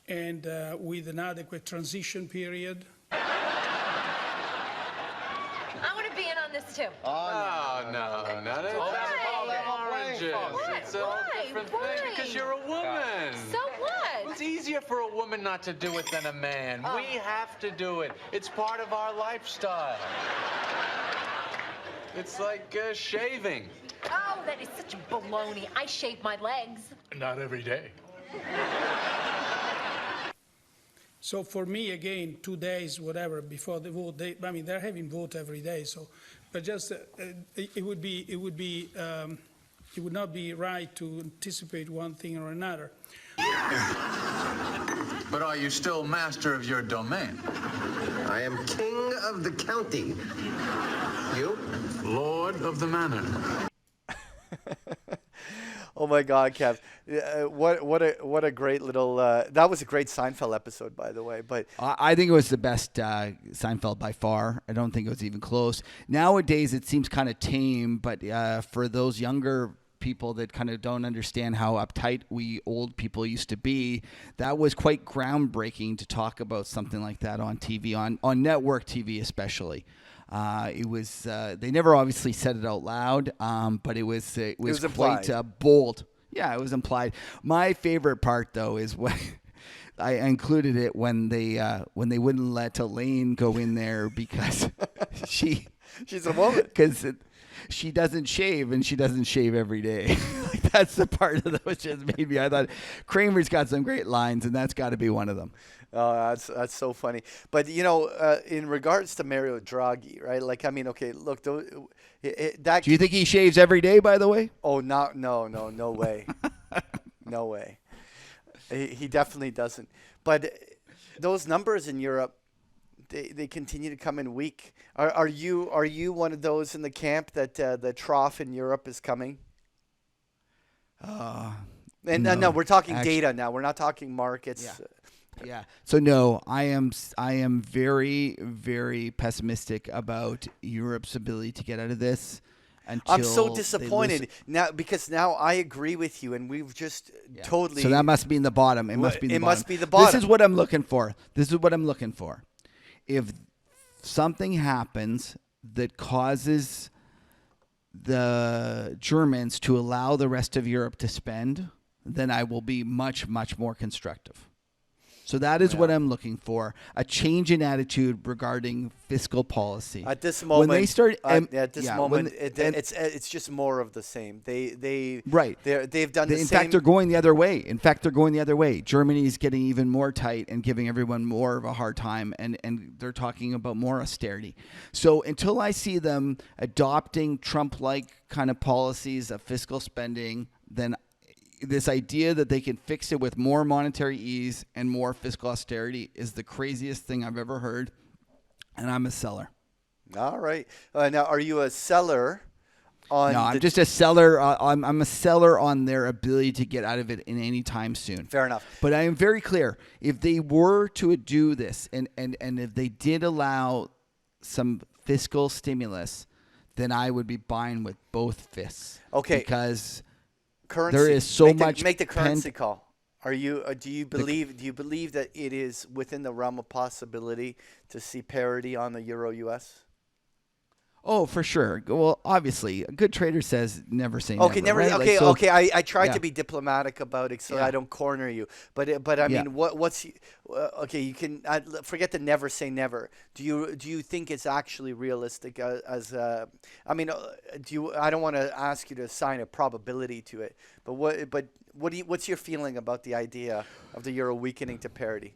and with an adequate transition period. I want to be in on this too. Oh, no. That's all oranges. It's a different thing because you're a woman. So what? It's easier for a woman not to do it than a man. We have to do it. It's part of our lifestyle. It's like shaving. Oh, that is such baloney. I shave my legs. Not every day. So for me, again, 2 days, whatever, before the vote, they're having vote every day. So, but just it would not be right to anticipate one thing or another. But are you still master of your domain? I am king of the county. You? Lord of the manor. Oh my God, Kev! What a great little. That was a great Seinfeld episode, by the way. But I think it was the best Seinfeld by far. I don't think it was even close. Nowadays, it seems kind of tame, but for those younger people that kind of don't understand how uptight we old people used to be, that was quite groundbreaking to talk about something like that on TV, on network TV especially. It was they never obviously said it out loud, but it was quite bold. Yeah, it was implied. My favorite part though is when I included it when they wouldn't let Elaine go in there because she's a woman. Because she doesn't shave and she doesn't shave every day. that's the part of the which has made me. I thought Kramer's got some great lines, and that's got to be one of them. Oh, that's so funny. But in regards to Mario Draghi, right? Like, I mean, okay, look, that. Do you think he shaves every day? By the way? Oh, no way, no way. He definitely doesn't. But those numbers in Europe, they continue to come in weak. Are you one of those in the camp that the trough in Europe is coming? No, we're talking data now. We're not talking markets. Yeah. Yeah. So no, I am very, very pessimistic about Europe's ability to get out of this. I'm so disappointed now because now I agree with you, and we've just totally. So that must be in the bottom. It must be the bottom. Must be the bottom. This is what I'm looking for. If something happens that causes the Germans to allow the rest of Europe to spend, then I will be much, much more constructive. So that is what I'm looking for, a change in attitude regarding fiscal policy. At this moment, when they start, it's just more of the same. They've done the same. In fact, they're going the other way. Germany is getting even more tight and giving everyone more of a hard time, and they're talking about more austerity. So until I see them adopting Trump-like kind of policies of fiscal spending, then this idea that they can fix it with more monetary ease and more fiscal austerity is the craziest thing I've ever heard, and I'm a seller. All right. Now, are you a seller on? No, I'm just a seller. I'm a seller on their ability to get out of it in any time soon. Fair enough. But I am very clear. If they were to do this, and if they did allow some fiscal stimulus, then I would be buying with both fists. Okay. Because currency. There is so much. Make the currency call. Are you? Do you believe that it is within the realm of possibility to see parity on the Euro US? Oh, for sure. Well, obviously, a good trader says never say never. Okay, never. Right? Okay, like, okay. I tried to be diplomatic about it, so I don't corner you. But I mean, what's okay? You can forget the never say never. Do you think it's actually realistic? I don't want to ask you to assign a probability to it. But what's your feeling about the idea of the euro weakening to parity?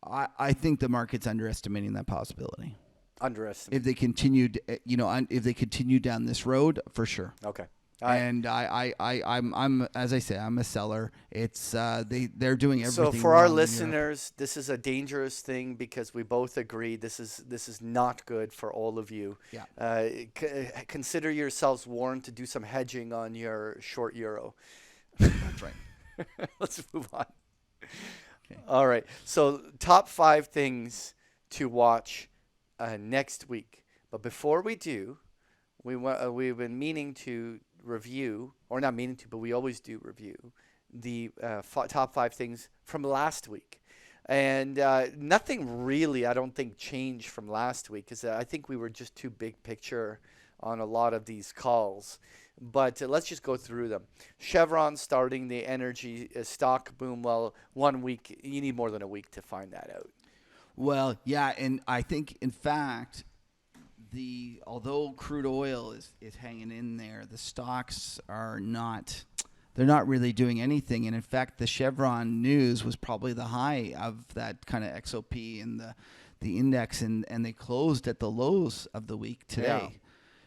I think the market's underestimating that possibility. Underestimate. If they continued, if they continue down this road, for sure. Okay. And I'm as I say, I'm a seller. It's they're doing everything. So for our listeners, this is a dangerous thing because we both agree this is not good for all of you. Yeah. Consider yourselves warned to do some hedging on your short euro. That's right. Let's move on. Okay. All right. So top 5 things to watch next week. But before we do, we've been meaning to review, or not meaning to, but we always do review the top 5 things from last week. And nothing really, I don't think, changed from last week because I think we were just too big picture on a lot of these calls. But let's just go through them. Chevron starting the energy stock boom. Well, 1 week, you need more than a week to find that out. Well, yeah, and I think, in fact, although crude oil is hanging in there, the stocks are not. They're not really doing anything. And in fact, the Chevron news was probably the high of that kind of XOP and the index, and they closed at the lows of the week today. Yeah.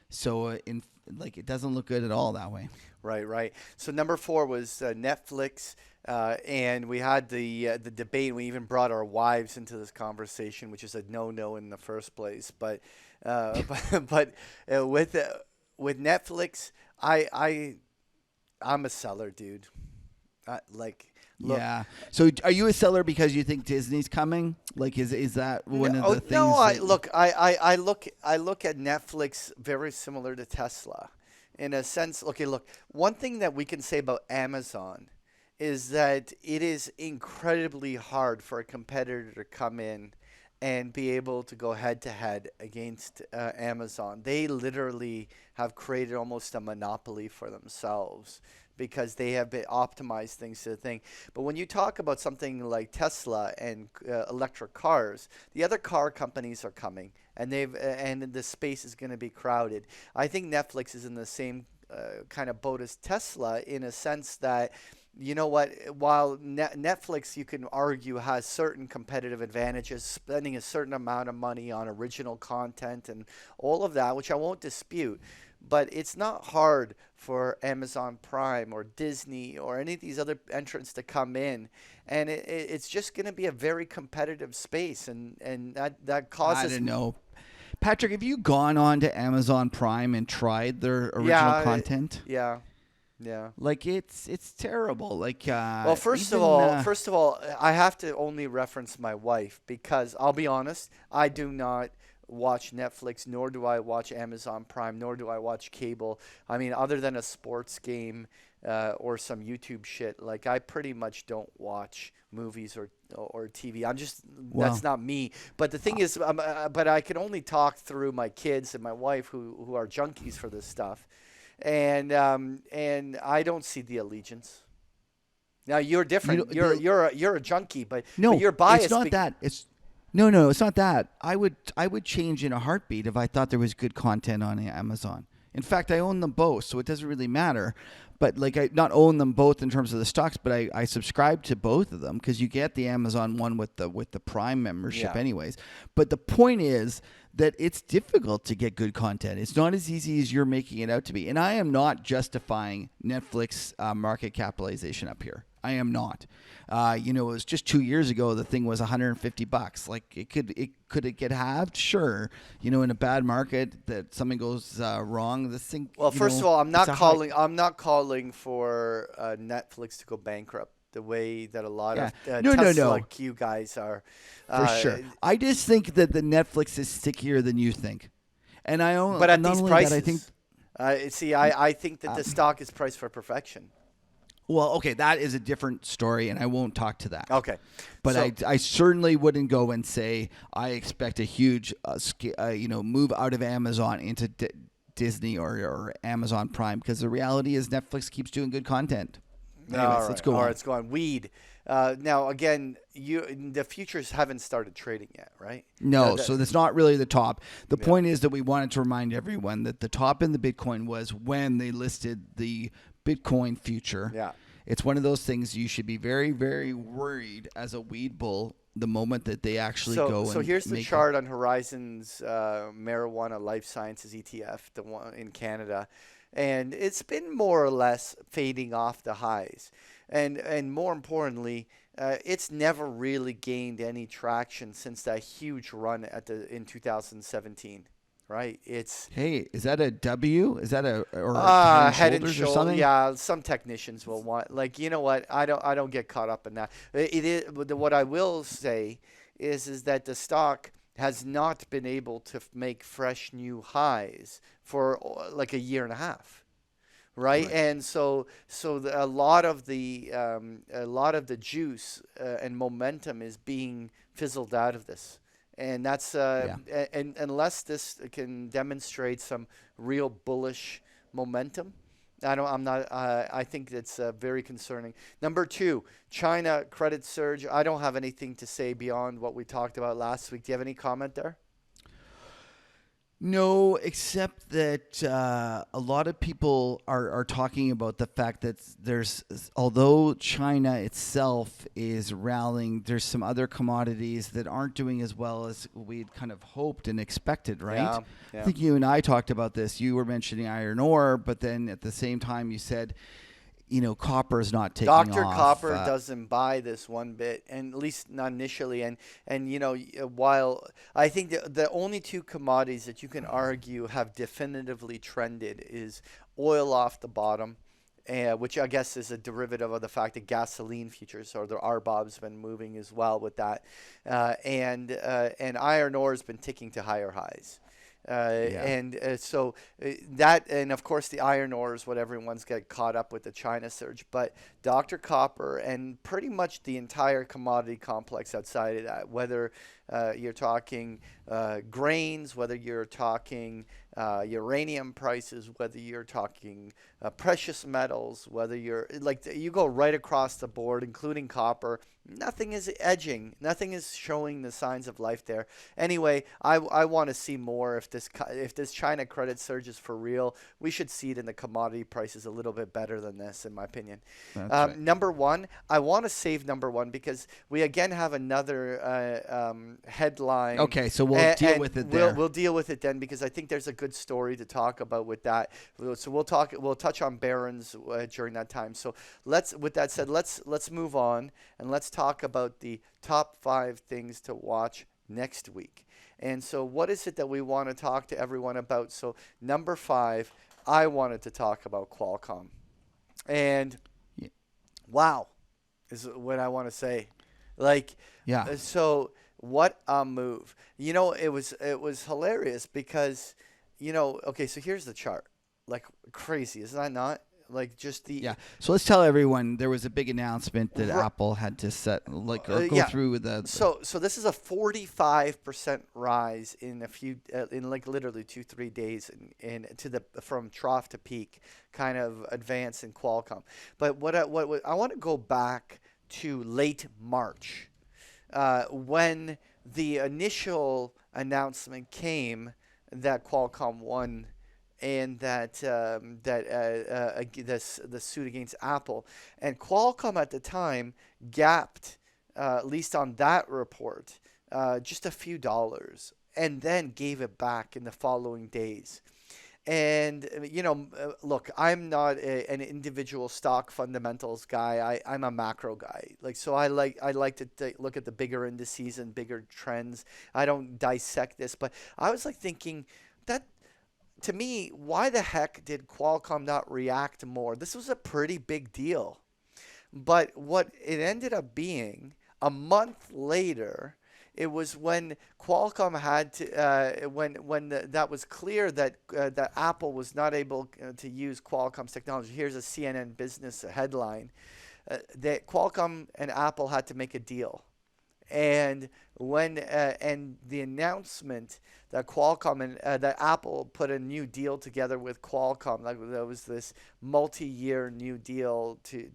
So it doesn't look good at all that way. Right. So number 4 was Netflix, and we had the debate. We even brought our wives into this conversation, which is a no in the first place. But with Netflix, I'm a seller, dude. Look. Yeah. So are you a seller because you think Disney's coming? Like, is that one of the things? No. I look at Netflix very similar to Tesla, in a sense. Okay, look. One thing that we can say about Amazon is that it is incredibly hard for a competitor to come in and be able to go head-to-head against Amazon. They literally have created almost a monopoly for themselves because they have optimized things to the thing. But when you talk about something like Tesla and electric cars, the other car companies are coming, and the space is going to be crowded. I think Netflix is in the same kind of boat as Tesla in a sense that, you know what, while Netflix, you can argue, has certain competitive advantages, spending a certain amount of money on original content and all of that, which I won't dispute. But it's not hard for Amazon Prime or Disney or any of these other entrants to come in. And it's just going to be a very competitive space. And that causes... I don't know. Patrick, have you gone on to Amazon Prime and tried their original content? Yeah. Like it's terrible. Like well, first of all, I have to only reference my wife because I'll be honest, I do not watch Netflix, nor do I watch Amazon Prime, nor do I watch cable. I mean, other than a sports game or some YouTube shit, like I pretty much don't watch movies or TV. That's not me. But the thing is, but I can only talk through my kids and my wife who are junkies for this stuff. And I don't see the allegiance. Now you're different. You're a junkie, but you're biased. It's not that. No, it's not that. I would change in a heartbeat if I thought there was good content on Amazon. In fact, I own them both, so it doesn't really matter. But like, I not own them both in terms of the stocks, but I subscribe to both of them because you get the Amazon one with the Prime membership, anyways. But the point is that it's difficult to get good content. It's not as easy as you're making it out to be. And I am not justifying Netflix market capitalization up here. I am not. It was just 2 years ago the thing was $150. Like could it get halved? Sure. In a bad market that something goes wrong. This thing. Well, first of all, I'm not calling for Netflix to go bankrupt the way that a lot of Tesla like you guys are. For sure. I just think that the Netflix is stickier than you think, and I own. But at these prices, I think that the stock is priced for perfection. Well, okay, that is a different story, and I won't talk to that. Okay. But I certainly wouldn't go and say I expect a huge move out of Amazon into Disney or Amazon Prime, because the reality is Netflix keeps doing good content. Anyways, let's go on. All right, let's go on. Weed. Now, again, the futures haven't started trading yet, right? No, so that's not really the top. The point is that we wanted to remind everyone that the top in the Bitcoin was when they listed the Bitcoin future. Yeah. It's one of those things you should be very, very worried as a weed bull the moment that they actually go and So here's the chart on Horizon's marijuana life sciences ETF, the one in Canada. And it's been more or less fading off the highs. And more importantly, it's never really gained any traction since that huge run in 2017. Right, is that a W? Is that head and shoulders or something? Yeah, some technicians will want. Like, you know what? I don't get caught up in that. It is what I will say is that the stock has not been able to make fresh new highs for like a year and a half. Right, and so a lot of the juice and momentum is being fizzled out of this. And that's and unless this can demonstrate some real bullish momentum, I think that's very concerning. Number 2, China credit surge. I don't have anything to say beyond what we talked about last week. Do you have any comment there? No, except that a lot of people are talking about the fact that although China itself is rallying, there's some other commodities that aren't doing as well as we'd kind of hoped and expected, right? Yeah. I think you and I talked about this. You were mentioning iron ore, but then at the same time you said, copper is not taking off. Dr. Copper doesn't buy this one bit, and at least not initially. And while I think the only two commodities that you can argue have definitively trended is oil off the bottom, which I guess is a derivative of the fact that gasoline futures or the RBOB's been moving as well with that, and iron ore has been ticking to higher highs. So that, and of course the iron ore is what everyone's got caught up with, the China surge. But Dr. Copper and pretty much the entire commodity complex outside of that, whether you're talking grains, whether you're talking uranium prices, whether you're talking precious metals, whether you're like you go right across the board, including copper. Nothing is edging. Nothing is showing the signs of life there. Anyway, I want to see more. If this China credit surge is for real, we should see it in the commodity prices a little bit better than this, in my opinion. That's right. Number one, I want to save number one because we again have another headline. Okay, so we'll deal with it there. We'll deal with it then because I think there's a good story to talk about with that. So we'll touch on Barron's during that time. So with that said, let's move on and let's talk about the top 5 things to watch next week. And so what is it that we want to talk to everyone about? So number 5, I wanted to talk about Qualcomm. And wow is what I want to say. So what a move. It was hilarious because, okay, so here's the chart. Like crazy, is that not? Like just the So let's tell everyone there was a big announcement that Apple had to go through with the. So this is a 45% rise in in like literally 2-3 days from trough to peak kind of advance in Qualcomm. But what I want to go back to late March when the initial announcement came that Qualcomm won and the suit against Apple. And Qualcomm at the time gapped, at least on that report, just a few dollars, and then gave it back in the following days. And, look, I'm not an individual stock fundamentals guy. I'm a macro guy. So I like to look at the bigger indices and bigger trends. I don't dissect this, but I was thinking that, to me, why the heck did Qualcomm not react more? This was a pretty big deal. But what it ended up being, a month later, it was when Qualcomm had to, when that was clear that Apple was not able to use Qualcomm's technology. Here's a CNN Business headline. That Qualcomm and Apple had to make a deal. And and the announcement that Qualcomm and that Apple put a new deal together with Qualcomm, there was this multi-year new deal to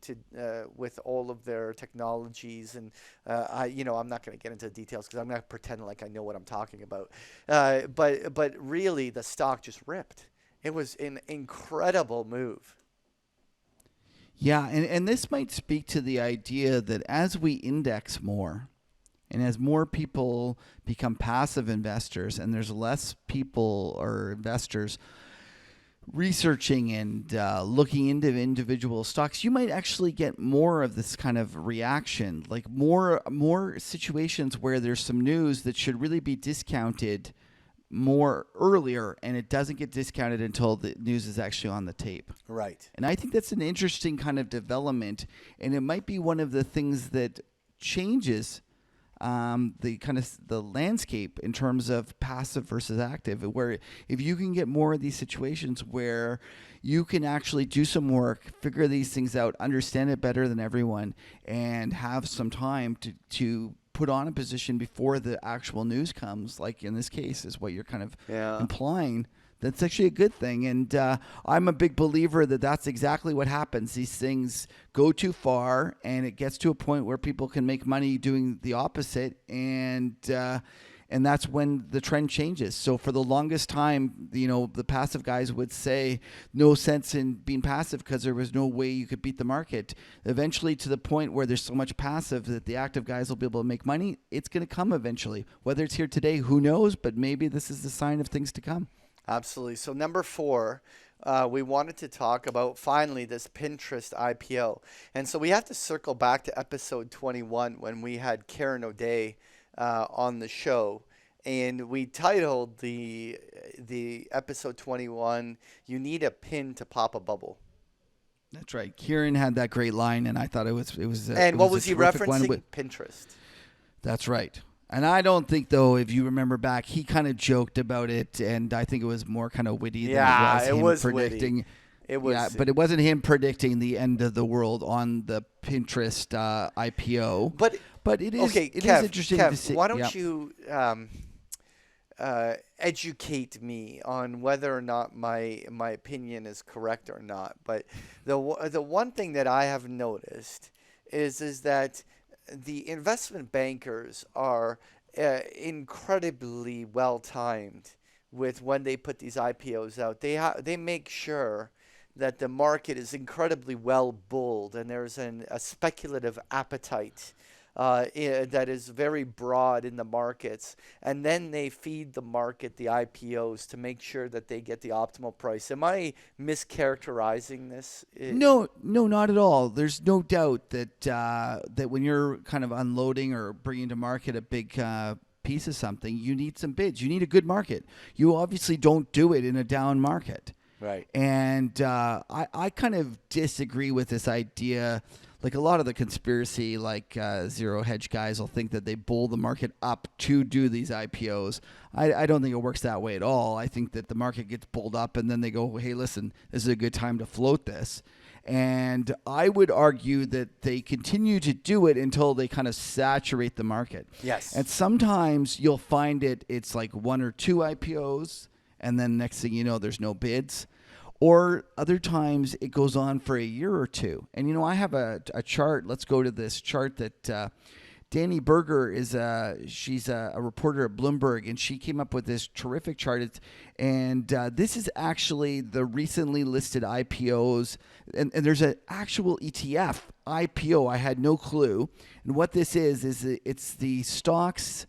with all of their technologies, and I'm not going to get into the details because I'm not pretending like I know what I'm talking about. But really, the stock just ripped. It was an incredible move. Yeah, and this might speak to the idea that as we index more, and as more people become passive investors and there's less people or investors researching and looking into individual stocks, you might actually get more of this kind of reaction, like more situations where there's some news that should really be discounted more earlier, and it doesn't get discounted until the news is actually on the tape. Right. And I think that's an interesting kind of development, and it might be one of the things that changes the landscape in terms of passive versus active, where if you can get more of these situations where you can actually do some work, figure these things out, understand it better than everyone, and have some time to put on a position before the actual news comes, like in this case is what you're kind of implying, that's actually a good thing. And I'm a big believer that that's exactly what happens. These things go too far, and it gets to a point where people can make money doing the opposite, and that's when the trend changes. So for the longest time, the passive guys would say no sense in being passive because there was no way you could beat the market. Eventually, to the point where there's so much passive that the active guys will be able to make money, it's going to come eventually. Whether it's here today, who knows? But maybe this is the sign of things to come. Absolutely. So number 4, we wanted to talk about finally this Pinterest IPO. And so we have to circle back to episode 21 when we had Karen O'Day on the show. And we titled the episode 21, "You Need a Pin to Pop a Bubble." That's right. Kieran had that great line, and I thought it was. And what was he referencing? Pinterest. That's right. And I don't think, though, if you remember back, he kind of joked about it, and I think it was more kind of witty than it was predicting. It was, yeah, but it wasn't him predicting the end of the world on the Pinterest IPO. But it is okay. it Kev, is interesting Kev, to see. why don't yeah. you educate me on whether or not my opinion is correct or not? But the one thing that I have noticed is that the investment bankers are incredibly well timed with when they put these IPOs out. They make sure that the market is incredibly well bulled and there's a speculative appetite that is very broad in the markets, and then they feed the market the IPOs to make sure that they get the optimal price. Am I mischaracterizing this? No, not at all. There's no doubt that that when you're kind of unloading or bringing to market a big piece of something, you need some bids. You need a good market. You obviously don't do it in a down market. Right. And I kind of disagree with this idea. Like a lot of the conspiracy, like zero hedge guys will think that they bull the market up to do these IPOs. I don't think it works that way at all. I think that the market gets bulled up and then they go, hey, listen, this is a good time to float this. And I would argue that they continue to do it until they kind of saturate the market. Yes. And sometimes you'll find it's like one or two IPOs, and then next thing you know, there's no bids. Or other times it goes on for a year or two. And, I have a chart. Let's go to this chart that Danny Berger is she's a reporter at Bloomberg, and she came up with this terrific chart. This is actually the recently listed IPOs. And there's an actual ETF IPO. I had no clue. And what this is it's the stocks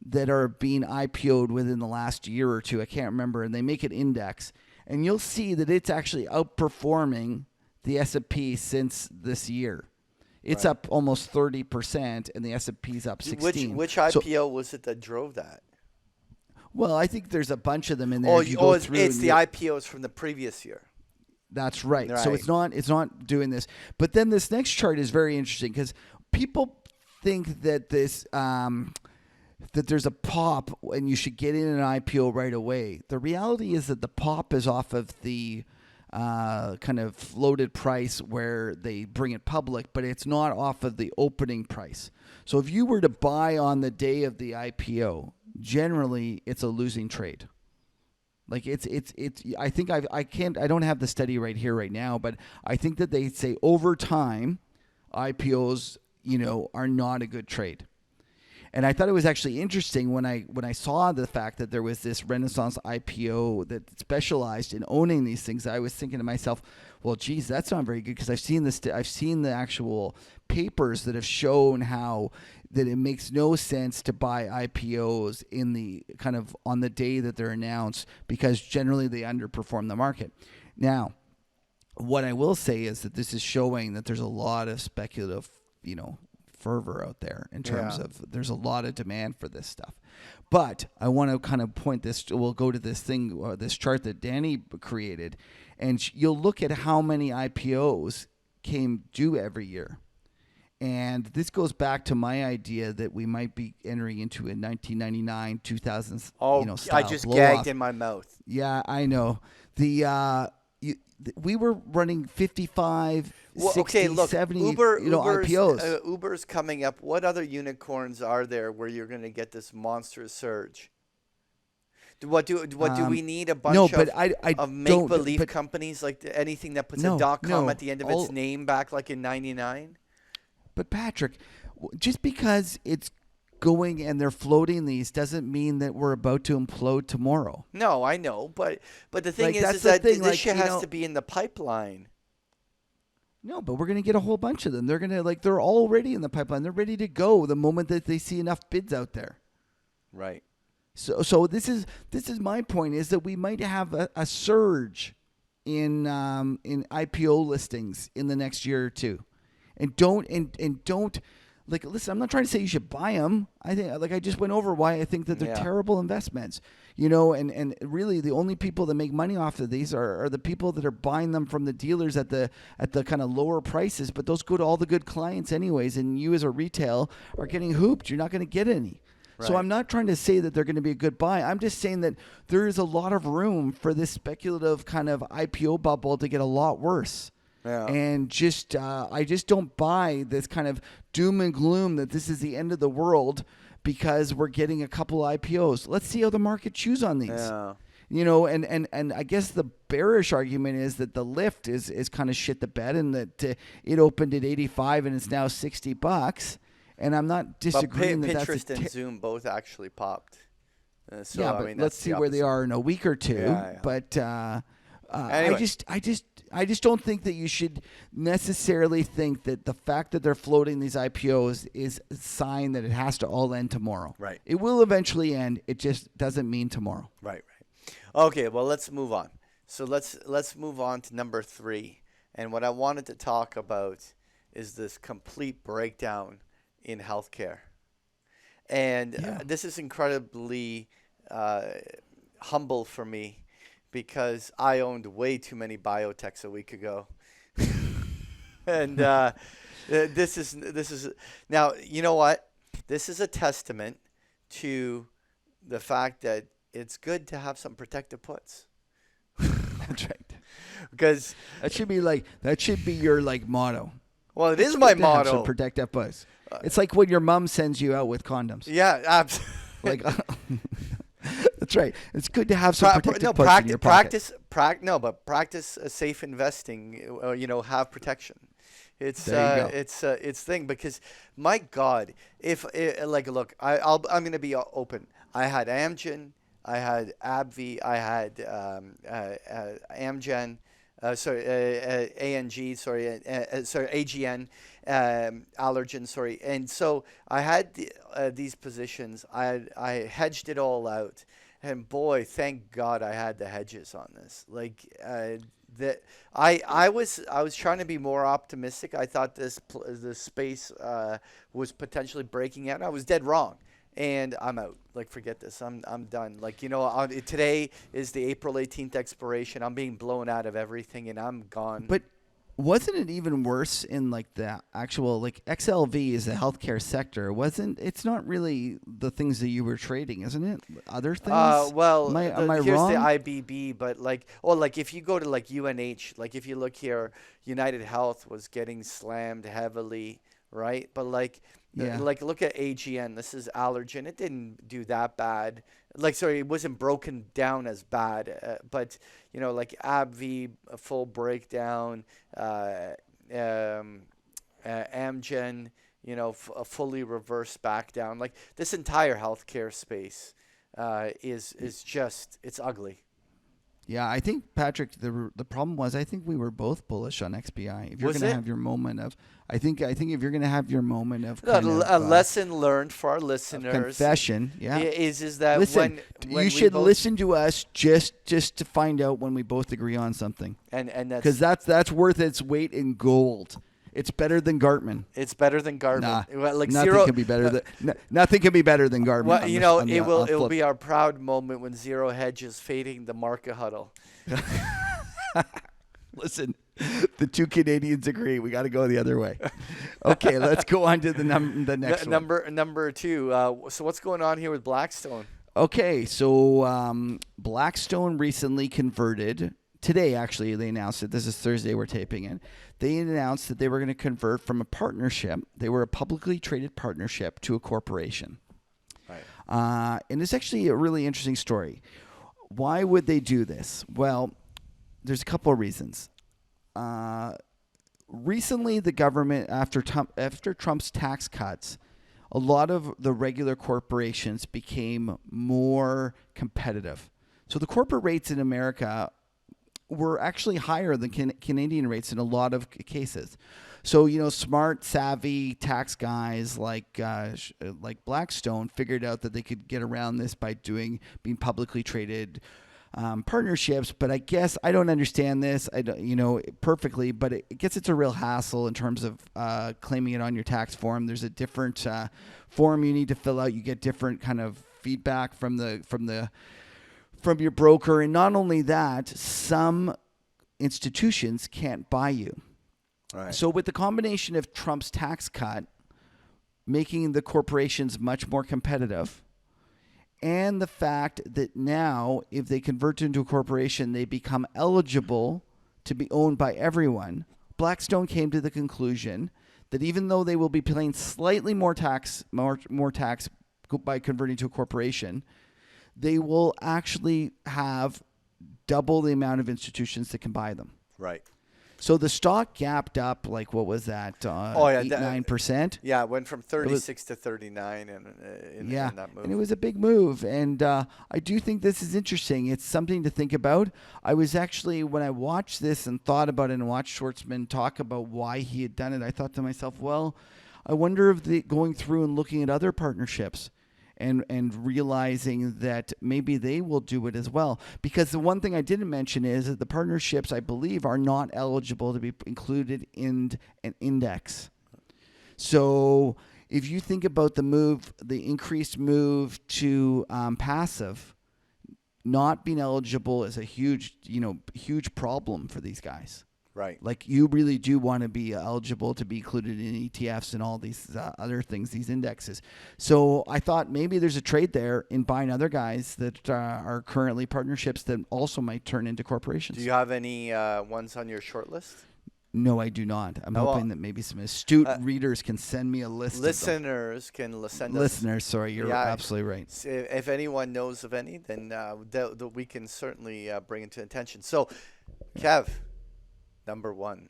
that are being IPO'd within the last year or two. I can't remember. And they make an index. And you'll see that it's actually outperforming the S&P since this year. It's up almost 30%, and the S&P's up 16%. Which IPO was it that drove that? Well, I think there's a bunch of them in there. It's the IPOs from the previous year. That's right. So it's not doing this. But then this next chart is very interesting because people think that this that there's a pop and you should get in an IPO right away. The reality is that the pop is off of the kind of floated price where they bring it public, but it's not off of the opening price. So if you were to buy on the day of the IPO, generally it's a losing trade. Like it's I think I don't have the study right here right now, but I think that they say over time IPOs, are not a good trade. And I thought it was actually interesting when I saw the fact that there was this Renaissance IPO that specialized in owning these things. I was thinking to myself, well, geez, that's not very good because I've seen the actual papers that have shown how that it makes no sense to buy IPOs in the kind of on the day that they're announced because generally they underperform the market. Now, what I will say is that this is showing that there's a lot of speculative, fervor out there in terms of there's a lot of demand for this stuff. But I want to kind of point this, we'll go to this thing, this chart that Danny created, and you'll look at how many IPOs came due every year. And this goes back to my idea that we might be entering into a 1999, 2000, style I just blow-off. gagged in my mouth. Yeah, I know. We were running 55, 60, 70, IPOs. Uber's coming up. What other unicorns are there where you're going to get this monstrous surge? What do we need a bunch of make-believe companies, like anything that puts a .com at the end of its name back like in 99? But Patrick, just because it's going and they're floating these doesn't mean that we're about to implode tomorrow. No, I know, but the thing is that this shit has to be in the pipeline. No, but we're going to get a whole bunch of them. They're going to they're already in the pipeline. They're ready to go the moment that they see enough bids out there. Right. So this is my point, is that we might have a surge in IPO listings in the next year or two. And don't listen, I'm not trying to say you should buy them. I think I just went over why I think that they're terrible investments. And really the only people that make money off of these are the people that are buying them from the dealers at the kind of lower prices, but those go to all the good clients anyways, and you as a retail are getting hooped. You're not going to get any. So I'm not trying to say that they're going to be a good buy. I'm just saying that there is a lot of room for this speculative kind of IPO bubble to get a lot worse. Yeah. And just I just don't buy this kind of doom and gloom that this is the end of the world because we're getting a couple IPOs. Let's see how the market chews on these. Yeah. You know, and I guess the bearish argument is that the lift is kind of shit the bed, and that it opened at 85 and it's now $60. And I'm not disagreeing but that Pinterest that's and Zoom both actually popped. So, yeah, I but mean, let's see where they are in a week or two. Yeah. But Anyway. I just don't think that you should necessarily think that the fact that they're floating these IPOs is a sign that it has to all end tomorrow. Right. It will eventually end. It just doesn't mean tomorrow. Right. Okay, well, let's move on. So let's move on to number 3. And what I wanted to talk about is this complete breakdown in healthcare. And this is incredibly humble for me because I owned way too many biotechs a week ago. And this is now, you know what? This is a testament to the fact that it's good to have some protective puts. That's right. Because that should be your like motto. Well, it is my motto. Some protective puts. It's like when your mom sends you out with condoms. Yeah, absolutely. Like that's right. It's good to have some protective puts in your pocket. Practice safe investing. Have protection. It's thing because my God, if look, I'm going to be open. I had Amgen, I had AbbVie, I had Amgen, ANG, AGN, Allergen, and so I had these positions. I hedged it all out, and boy, thank God I had the hedges on this. I was trying to be more optimistic. I thought this space was potentially breaking out. I was dead wrong. And I'm out. Forget this. I'm done. Today is the April 18th expiration. I'm being blown out of everything, and I'm gone. But wasn't it even worse in the actual XLV is the healthcare sector? It's not really the things that you were trading, isn't it? Other things. Am I here's wrong? the IBB, but if you go to UNH, if you look here, United Health was getting slammed heavily, right? But look at AGN. This is Allergen. It didn't do that bad. It wasn't broken down as bad. But AbbVie, a full breakdown. Amgen, a fully reversed back down. This entire healthcare space is just, it's ugly. Yeah, I think, Patrick, the problem was I think we were both bullish on XBI. If you're going to have your moment of, I think if you're going to have your moment of a lesson learned for our listeners, confession, is that listen, when you should listen to us just to find out when we both agree on something, and because that's worth its weight in gold. It's better than Gartman. It's better than Gartman. Nothing can be better than nothing can be better than Gartman. Well, it will be our proud moment when Zero Hedge is fading the market huddle. Listen, the two Canadians agree. We got to go the other way. Okay, let's go on to the next one. Number 2. So what's going on here with Blackstone? Okay, so Blackstone recently converted. Today, actually, they announced it. This is Thursday. We're taping it. They announced that they were going to convert from a partnership. They were a publicly traded partnership to a corporation. Right. And it's actually a really interesting story. Why would they do this? Well, there's a couple of reasons. Recently, the government, after Trump's tax cuts, a lot of the regular corporations became more competitive. So the corporate rates in America were actually higher than Canadian rates in a lot of cases. So, smart, savvy tax guys like Blackstone figured out that they could get around this by being publicly traded partnerships. But I guess I don't understand this, perfectly. But it gets it's a real hassle in terms of claiming it on your tax form. There's a different form you need to fill out. You get different kind of feedback from your broker. And not only that, some institutions can't buy you. Right. So with the combination of Trump's tax cut, making the corporations much more competitive, and the fact that now, if they convert into a corporation, they become eligible to be owned by everyone. Blackstone came to the conclusion that even though they will be paying slightly more tax by converting to a corporation, they will actually have double the amount of institutions that can buy them. Right. So the stock gapped up, like, what was that? 9%? Yeah, it went from 36 to 39 in that move. And it was a big move. And I do think this is interesting. It's something to think about. I was actually, when I watched this and thought about it and watched Schwartzman talk about why he had done it, I thought to myself, well, I wonder if going through and looking at other partnerships and realizing that maybe they will do it as well. Because the one thing I didn't mention is that the partnerships, I believe, are not eligible to be included in an index. So if you think about the increased move to passive, not being eligible is a huge problem for these guys. Right. Like, you really do want to be eligible to be included in ETFs and all these other things, these indexes. So I thought maybe there's a trade there in buying other guys that are currently partnerships that also might turn into corporations. Do you have any ones on your short list? No, I do not. I'm hoping that maybe some astute readers can send me a list. Listeners can send us. Listeners, sorry, you're absolutely right. If anyone knows of any, then we can certainly bring it to attention. So, Kev. Number one.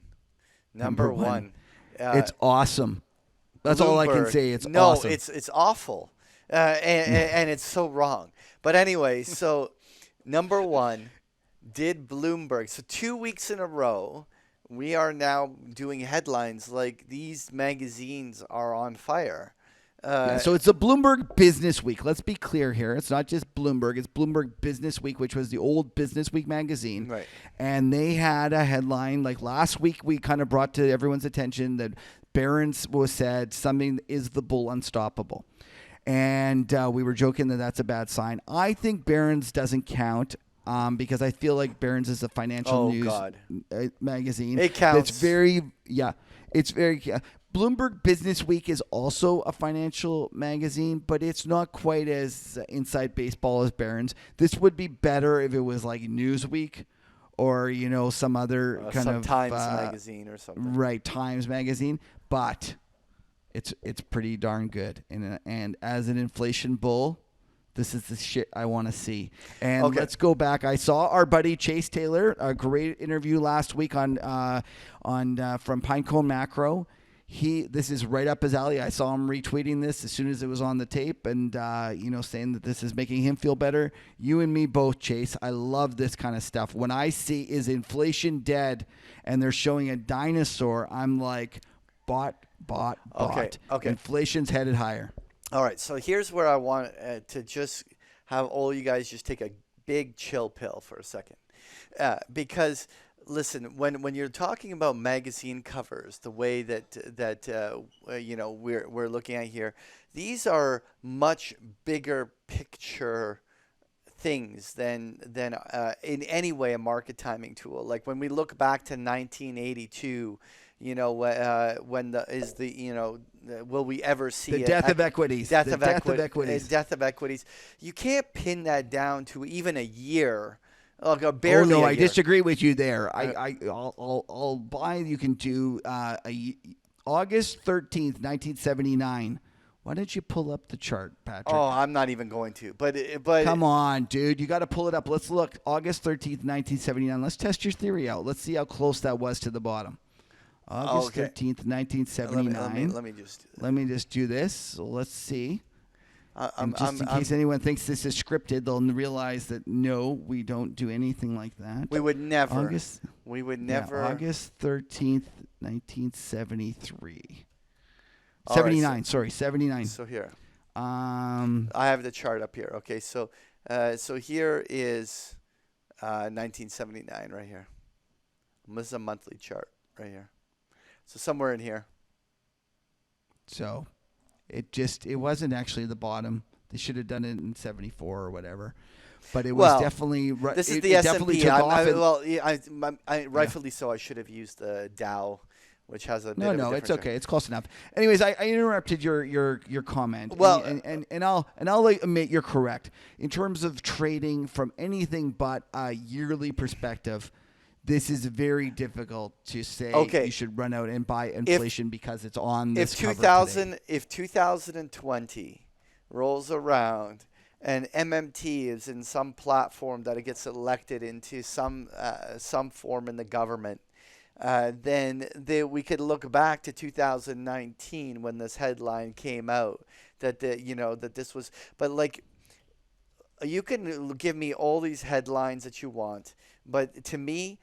It's awesome. That's Bloomberg. all I can say. It's awesome. No, it's awful. And it's so wrong. But anyway, so number one, did Bloomberg. So 2 weeks in a row, we are now doing headlines like these magazines are on fire. So it's a Bloomberg Business Week. Let's be clear here. It's not just Bloomberg. It's Bloomberg Business Week, which was the old Business Week magazine. Right. And they had a headline. Like last week, we kind of brought to everyone's attention that Barron's said something is the bull unstoppable. And we were joking that that's a bad sign. I think Barron's doesn't count. Because I feel like Barron's is a financial news magazine. It counts. It's very. Bloomberg Business Week is also a financial magazine, but it's not quite as inside baseball as Barron's. This would be better if it was like Newsweek or, some other kind of Times magazine or something. Right, Times magazine. But it's pretty darn good. And as an inflation bull, this is the shit I want to see. And let's go back. I saw our buddy Chase Taylor, a great interview last week on from Pinecone Macro. This is right up his alley. I saw him retweeting this as soon as it was on the tape and, saying that this is making him feel better. You and me both, Chase. I love this kind of stuff. When I see is inflation dead and they're showing a dinosaur, I'm like, bought. Okay. Inflation's headed higher. All right. So here's where I want to just have all you guys just take a big chill pill for a second. Because – listen, when you're talking about magazine covers, the way that we're looking at here, these are much bigger picture things than in any way a market timing tool. Like when we look back to 1982, will we ever see the death of equities? Death of equities. You can't pin that down to even a year. Barely I disagree with you there. I'll buy. You can do August 13th, 1979. Why don't you pull up the chart, Patrick? Oh, I'm not even going to. But come on, dude, you got to pull it up. Let's look. August 13th, 1979. Let's test your theory out. Let's see how close that was to the bottom. August 13th, 1979. Let me just do this. So let's see. In case anyone thinks this is scripted, they'll realize that no, we don't do anything like that. We would never. August 13th, 1973. 79. Right, sorry, 79. So here, I have the chart up here. Okay, so here is 1979 right here. This is a monthly chart right here. So somewhere in here. So. It wasn't actually the bottom. They should have done it in 74 or whatever. But it was definitely right. This is the S&P. Rightfully so, I should have used the Dow, which has a bit No, of a no, different it's okay. It's close enough. Anyways, I interrupted your comment. Well, and I'll admit you're correct in terms of trading from anything but a yearly perspective. This is very difficult to say. Okay. You should run out and buy inflation because it's on this if cover 2000 today. if 2020 rolls around and MMT is in some platform that it gets elected into some form in the government, then we could look back to 2019 when this headline came out that that this was. But like, you can give me all these headlines that you want, but to me,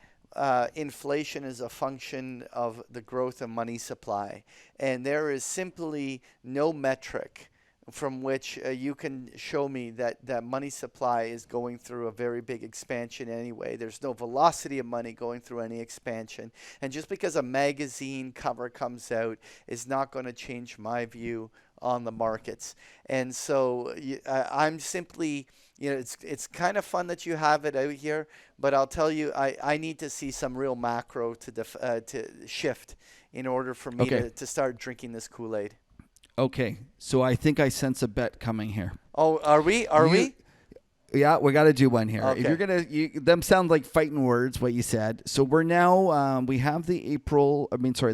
inflation is a function of the growth of money supply, and there is simply no metric from which you can show me that money supply is going through a very big expansion anyway. There's no velocity of money going through any expansion, and just because a magazine cover comes out is not going to change my view on the markets. And so I'm simply, it's kind of fun that you have it out here, but I'll tell you, I need to see some real macro to shift in order for me to start drinking this Kool-Aid. Okay, so I think I sense a bet coming here. Oh, are we? We? Yeah, we got to do one here. Okay. If you're them sound like fighting words, what you said. So we're now, we have the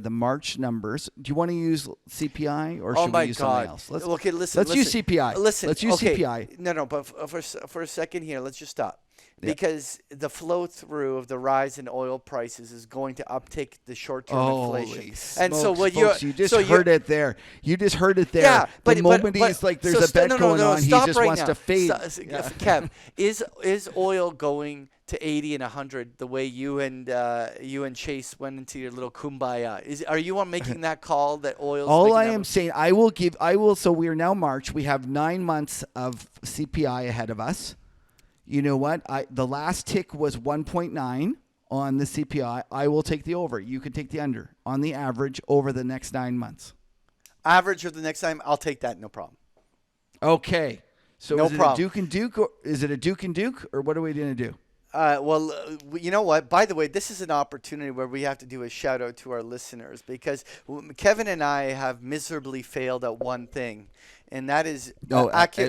March numbers. Do you want to use CPI or should we use something else? Let's use CPI. Let's use CPI. No, but for a second here, let's just stop. Because the flow through of the rise in oil prices is going to uptick the short-term inflation. And so what you just heard it there. You just heard it there. Yeah, but the moment he's like, there's a bet going on, he just wants to fade. Kev, is oil going to 80 and 100 the way you and Chase went into your little kumbaya? Are you making that call that oil? All I am saying, I will. So we are now March. We have 9 months of CPI ahead of us. You know what? The last tick was 1.9 on the CPI. I will take the over. You can take the under on the average over the next 9 months. Average of the next time, I'll take that. No problem. Okay. So no is it problem. a Duke and Duke, or is it a Duke and Duke, or what are we going to do? Well, you know what? By the way, this is an opportunity where we have to do a shout out to our listeners, because Kevin and I have miserably failed at one thing, and that is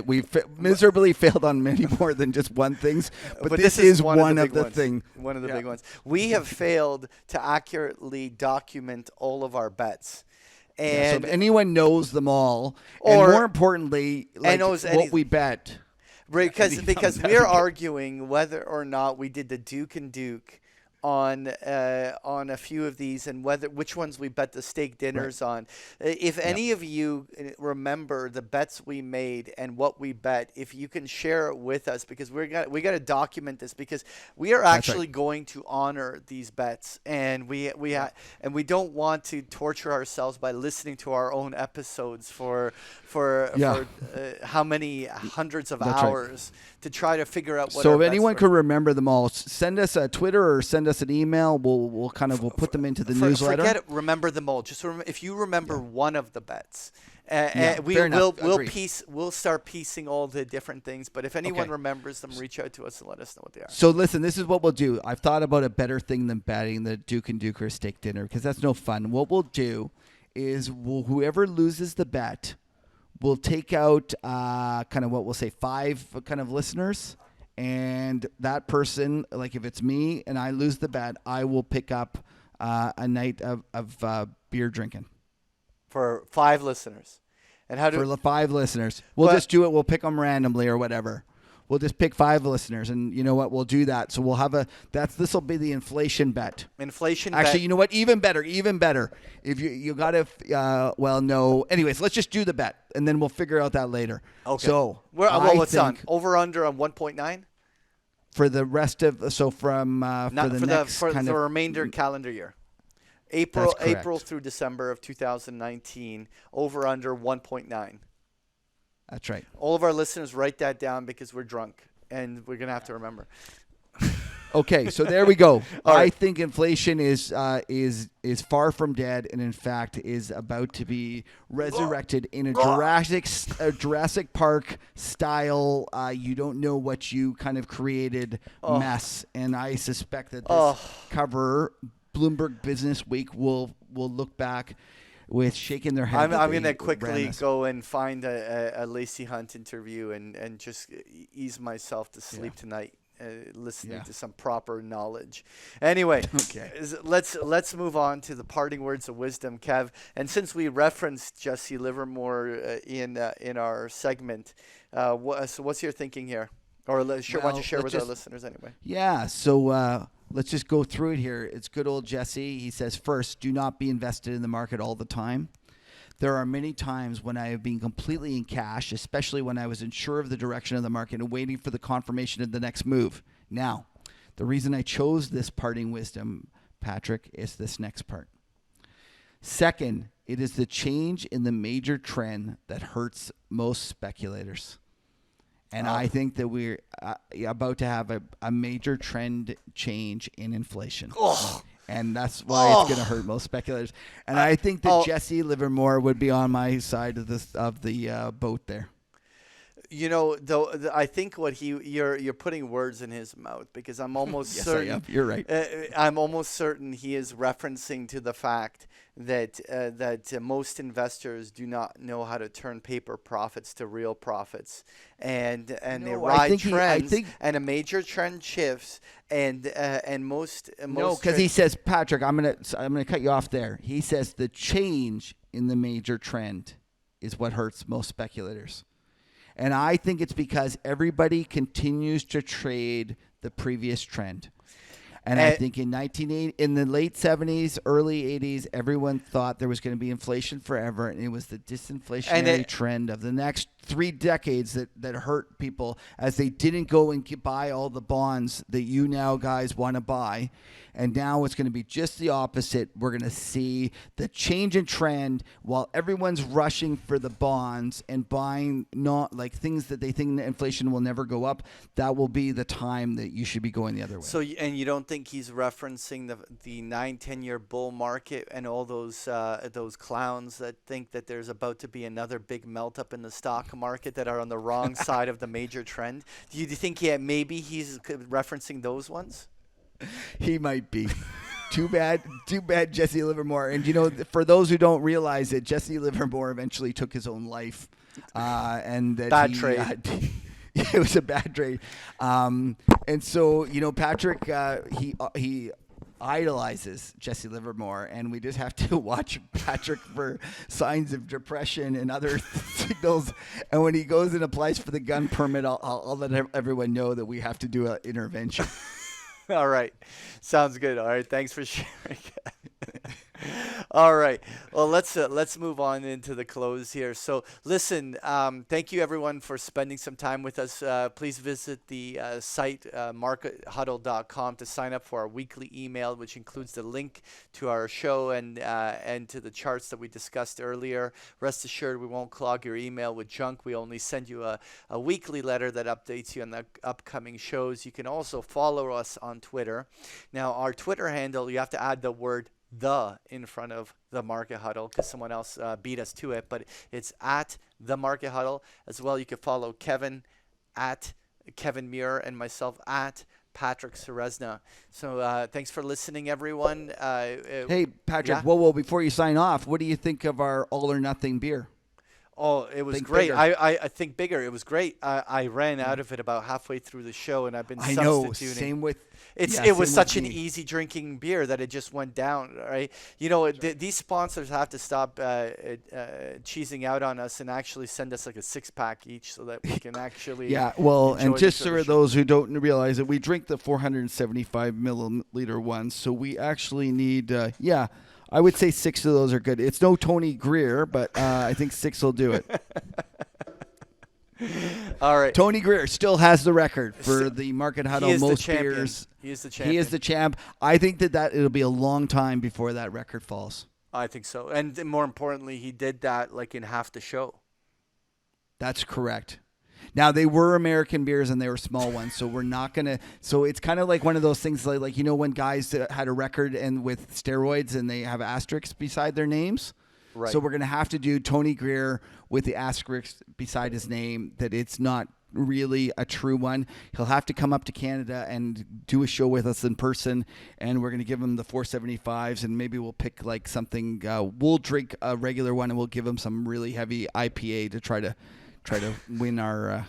we've miserably failed on many more than just one things, but this is one of the things. One of the big ones. We have failed to accurately document all of our bets. And so if anyone knows them all, and more importantly, what we bet. Because we're arguing whether or not we did the Duke and Duke on a few of these, and which ones we bet the steak dinners on. If any of you remember the bets we made and what we bet, if you can share it with us, because we got to document this, because we are actually going to honor these bets, and we don't want to torture ourselves by listening to our own episodes for how many hundreds of hours to try to figure out what. So if anyone could remember them all, send us a Twitter or send us an email. We'll put them into the newsletter. Forget it. Remember them all. Just if you remember one of the bets, we'll start piecing all the different things. But if anyone remembers them, reach out to us and let us know what they are. So listen, this is what we'll do. I've thought about a better thing than betting the Duke and Duke or steak dinner, because that's no fun. What we'll do is whoever loses the bet, we'll take out kind of what we'll say 5 kind of listeners. And that person, like if it's me and I lose the bet, I will pick up a night of beer drinking. For 5 listeners. And how do For 5 listeners. We'll just do it. We'll pick them randomly or whatever. We'll just pick 5 listeners, and you know what? We'll do that. So we'll have this will be the inflation bet. Actually, you know what? Even better. If you got to, no. Anyways, let's just do the bet, and then we'll figure out that later. Okay. So what's on? Over under on 1.9? For the rest of, for the remainder calendar year. April through December of 2019, over under 1.9. That's right. All of our listeners, write that down, because we're drunk and we're going to have to remember. Okay, so there we go. I think inflation is far from dead, and in fact is about to be resurrected in a Jurassic Park style. You don't know what you kind of created mess, and I suspect that this cover Bloomberg Business Week will look back with shaking their head. I'm going to quickly go and find a Lacey Hunt interview and just ease myself to sleep tonight, listening to some proper knowledge. Anyway, let's move on to the parting words of wisdom, Kev. And since we referenced Jesse Livermore in our segment, so what's your thinking here? Or why don't you share with our listeners anyway? Yeah, so let's just go through it here. It's good old Jesse. He says, first, do not be invested in the market all the time. There are many times when I have been completely in cash, especially when I was unsure of the direction of the market and waiting for the confirmation of the next move. Now, the reason I chose this parting wisdom, Patrick, is this next part. Second, it is the change in the major trend that hurts most speculators. And I think that we're about to have a major trend change in inflation. And that's why it's going to hurt most speculators. And I think that Jesse Livermore would be on my side of the boat there. You know, though, I think you're putting words in his mouth, because I'm almost certain. I am. You're right. I'm almost certain he is referencing to the fact that most investors do not know how to turn paper profits to real profits, and they ride trends, and a major trend shifts, and most because he says, Patrick, I'm gonna cut you off there. He says the change in the major trend is what hurts most speculators. And I think it's because everybody continues to trade the previous trend. And I think in the late 70s, early 80s, everyone thought there was going to be inflation forever, and it was the disinflationary trend of the next 3 decades that hurt people, as they didn't go and buy all the bonds that you now guys want to buy. And now it's going to be just the opposite. We're going to see the change in trend while everyone's rushing for the bonds and buying things that they think that inflation will never go up. That will be the time that you should be going the other way. So, and you don't think he's referencing the 9-10-year bull market and all those clowns that think that there's about to be another big melt up in the stock market that are on the wrong side of the major trend? Do you think maybe he's referencing those ones? He might be. Too bad, Jesse Livermore. And, you know, for those who don't realize it, Jesse Livermore eventually took his own life. And that bad trade. It was a bad trade. And so, you know, Patrick, he idolizes Jesse Livermore, and we just have to watch Patrick for signs of depression and other signals. And when he goes and applies for the gun permit, I'll let everyone know that we have to do an intervention. All right. Sounds good. All right. Thanks for sharing. All right. Well, let's move on into the close here. So, listen, thank you, everyone, for spending some time with us. Please visit the site, markethuddle.com, to sign up for our weekly email, which includes the link to our show and to the charts that we discussed earlier. Rest assured, we won't clog your email with junk. We only send you a weekly letter that updates you on the upcoming shows. You can also follow us on Twitter. Now, our Twitter handle, you have to add the word "the" in front of the Market Huddle, because someone else beat us to it, but it's at the Market Huddle. As well, you can follow Kevin at Kevin Muir and myself at Patrick Ceresna. So thanks for listening, everyone. Hey, Patrick, whoa, before you sign off, what do you think of our All or Nothing beer? Oh, it was great. I think bigger. It was great. I ran out of it about halfway through the show, and I've been substituting. Same with... It was such an easy drinking beer that it just went down, right? You know, these sponsors have to stop cheesing out on us and actually send us like a 6-pack each so that we can actually and just for those who don't realize it, we drink the 475 milliliter ones, so we actually need, I would say 6 of those are good. It's no Tony Greer, but I think 6 will do it. All right. Tony Greer still has the record for the Market Huddle most beers. He is the champion. He is the champ. I think that it'll be a long time before that record falls. I think so. And more importantly, he did that like in half the show. That's correct. Now, they were American beers and they were small ones, so we're not going to – so it's kind of like one of those things like, you know, when guys had a record and with steroids and they have asterisks beside their names? Right. So we're going to have to do Tony Greer with the asterisk beside his name, that it's not really a true one, he'll have to come up to Canada and do a show with us in person, and we're going to give him the 475s, and maybe we'll pick like something. We'll drink a regular one, and we'll give him some really heavy IPA to try to win our.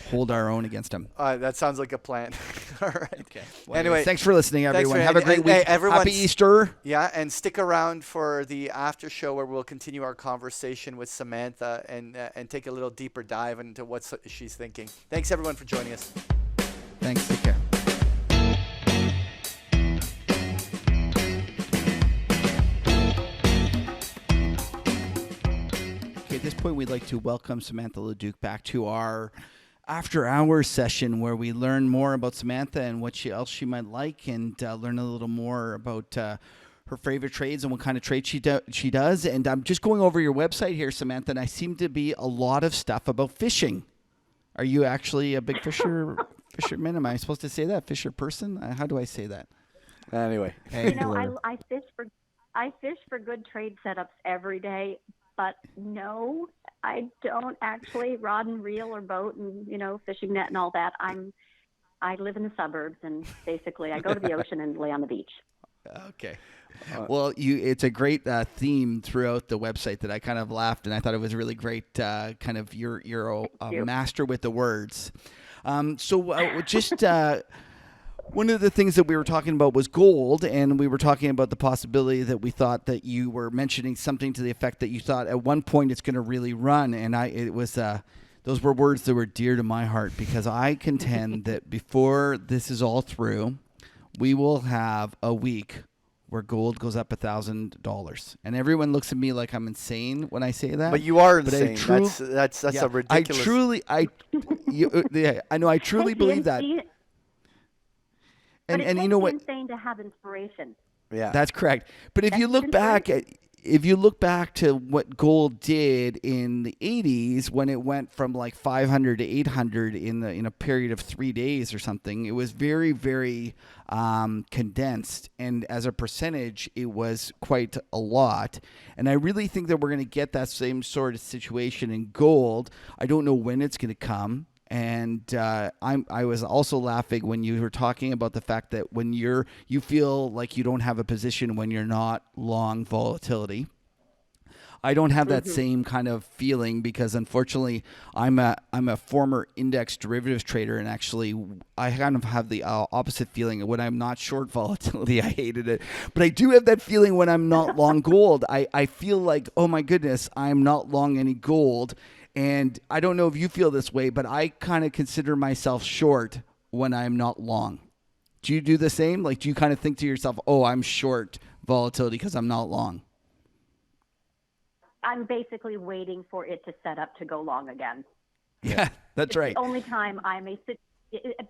Hold our own against him. That sounds like a plan. All right. Okay. Well, anyway, thanks for listening, everyone. Have a great week. Hey, Happy Easter. Yeah, and stick around for the after show where we'll continue our conversation with Samantha and take a little deeper dive into what she's thinking. Thanks, everyone, for joining us. Thanks. Take care. Okay, at this point, we'd like to welcome Samantha LaDuc back to our after hours session where we learn more about Samantha and what else she might like, and learn a little more about her favorite trades and what kind of trade she does. And I'm just going over your website here, Samantha, and I seem to be a lot of stuff about fishing. Are you actually a big fisherman? Am I supposed to say that? Fisher person? How do I say that? Anyway. Hey, I fish for good trade setups every day. But no, I don't actually rod and reel or boat and, fishing net and all that. I live in the suburbs, and basically I go to the ocean and lay on the beach. Okay. Well, it's a great theme throughout the website that I kind of laughed, and I thought it was really great. Kind of you're a master with the words. One of the things that we were talking about was gold, and we were talking about the possibility that we thought that you were mentioning something to the effect that you thought at one point it's going to really run, and those were words that were dear to my heart, because I contend that before this is all through, we will have a week where gold goes up $1,000, and everyone looks at me like I'm insane when I say that. But you are insane. That's a ridiculous. I know. I truly believe that. And you know what? It's insane to have inspiration. Yeah, that's correct. But if you look back to what gold did in the 80s, when it went from like 500 to 800 in a period of 3 days or something, it was very, very condensed, and as a percentage, it was quite a lot. And I really think that we're going to get that same sort of situation in gold. I don't know when it's going to come. And I was also laughing when you were talking about the fact that when you feel like you don't have a position when you're not long volatility. I don't have that same kind of feeling, because unfortunately I'm a former index derivatives trader, and actually I kind of have the opposite feeling. When I'm not short volatility, I hated it, but I do have that feeling when I'm not long gold. I feel like, oh my goodness, I'm not long any gold. And I don't know if you feel this way, but I kind of consider myself short when I'm not long. Do you do the same? Like, do you kind of think to yourself, oh, I'm short volatility because I'm not long? I'm basically waiting for it to set up to go long again. Yeah, that's right. It's the only time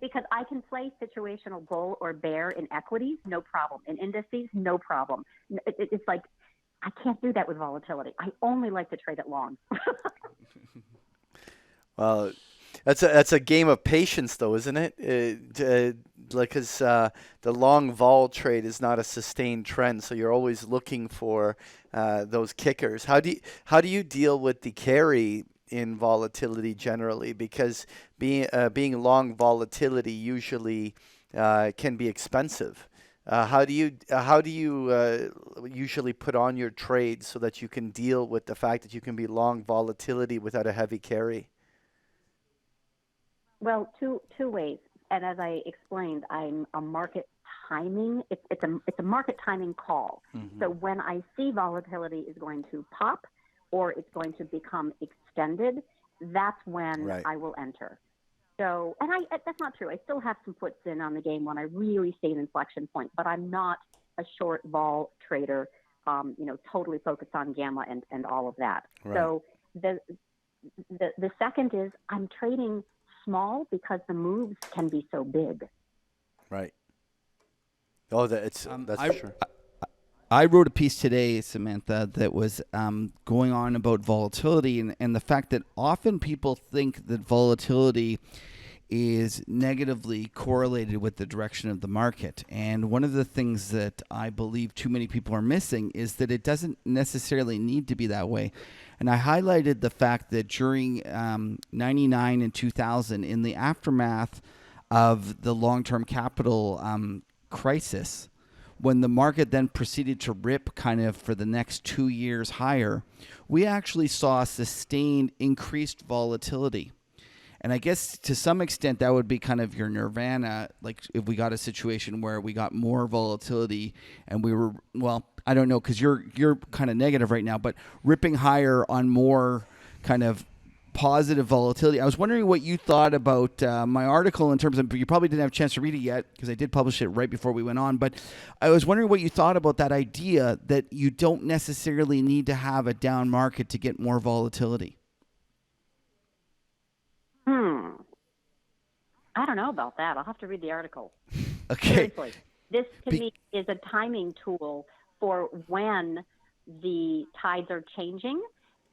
because I can play situational bull or bear in equities, no problem. In indices, no problem. It's like, I can't do that with volatility. I only like to trade it long. Well, that's a game of patience, though, isn't it? Because the long vol trade is not a sustained trend, so you're always looking for those kickers. How do you deal with the carry in volatility generally? Because being long volatility usually can be expensive. How do you usually put on your trades so that you can deal with the fact that you can be long volatility without a heavy carry? Well, two ways. And as I explained, I'm a market timing. It's a market timing call. Mm-hmm. So when I see volatility is going to pop or it's going to become extended, that's when I will enter. So, and that's not true. I still have some puts in on the game when I really see an inflection point, but I'm not a short vol trader, totally focused on gamma and all of that. Right. So the second is I'm trading small because the moves can be so big. Right. Oh, that's for sure. I wrote a piece today, Samantha, that was going on about volatility and the fact that often people think that volatility is negatively correlated with the direction of the market. And one of the things that I believe too many people are missing is that it doesn't necessarily need to be that way. And I highlighted the fact that during 99 and 2000, in the aftermath of the long-term capital crisis, when the market then proceeded to rip kind of for the next 2 years higher, we actually saw sustained increased volatility. And I guess to some extent that would be kind of your nirvana, like if we got a situation where we got more volatility and we were, well, I don't know, because you're kind of negative right now, but ripping higher on more kind of positive volatility. I was wondering what you thought about my article in terms of, you probably didn't have a chance to read it yet because I did publish it right before we went on, but I was wondering what you thought about that idea that you don't necessarily need to have a down market to get more volatility. I don't know about that. I'll have to read the article. Okay. Seriously. This, to me, is a timing tool for when the tides are changing,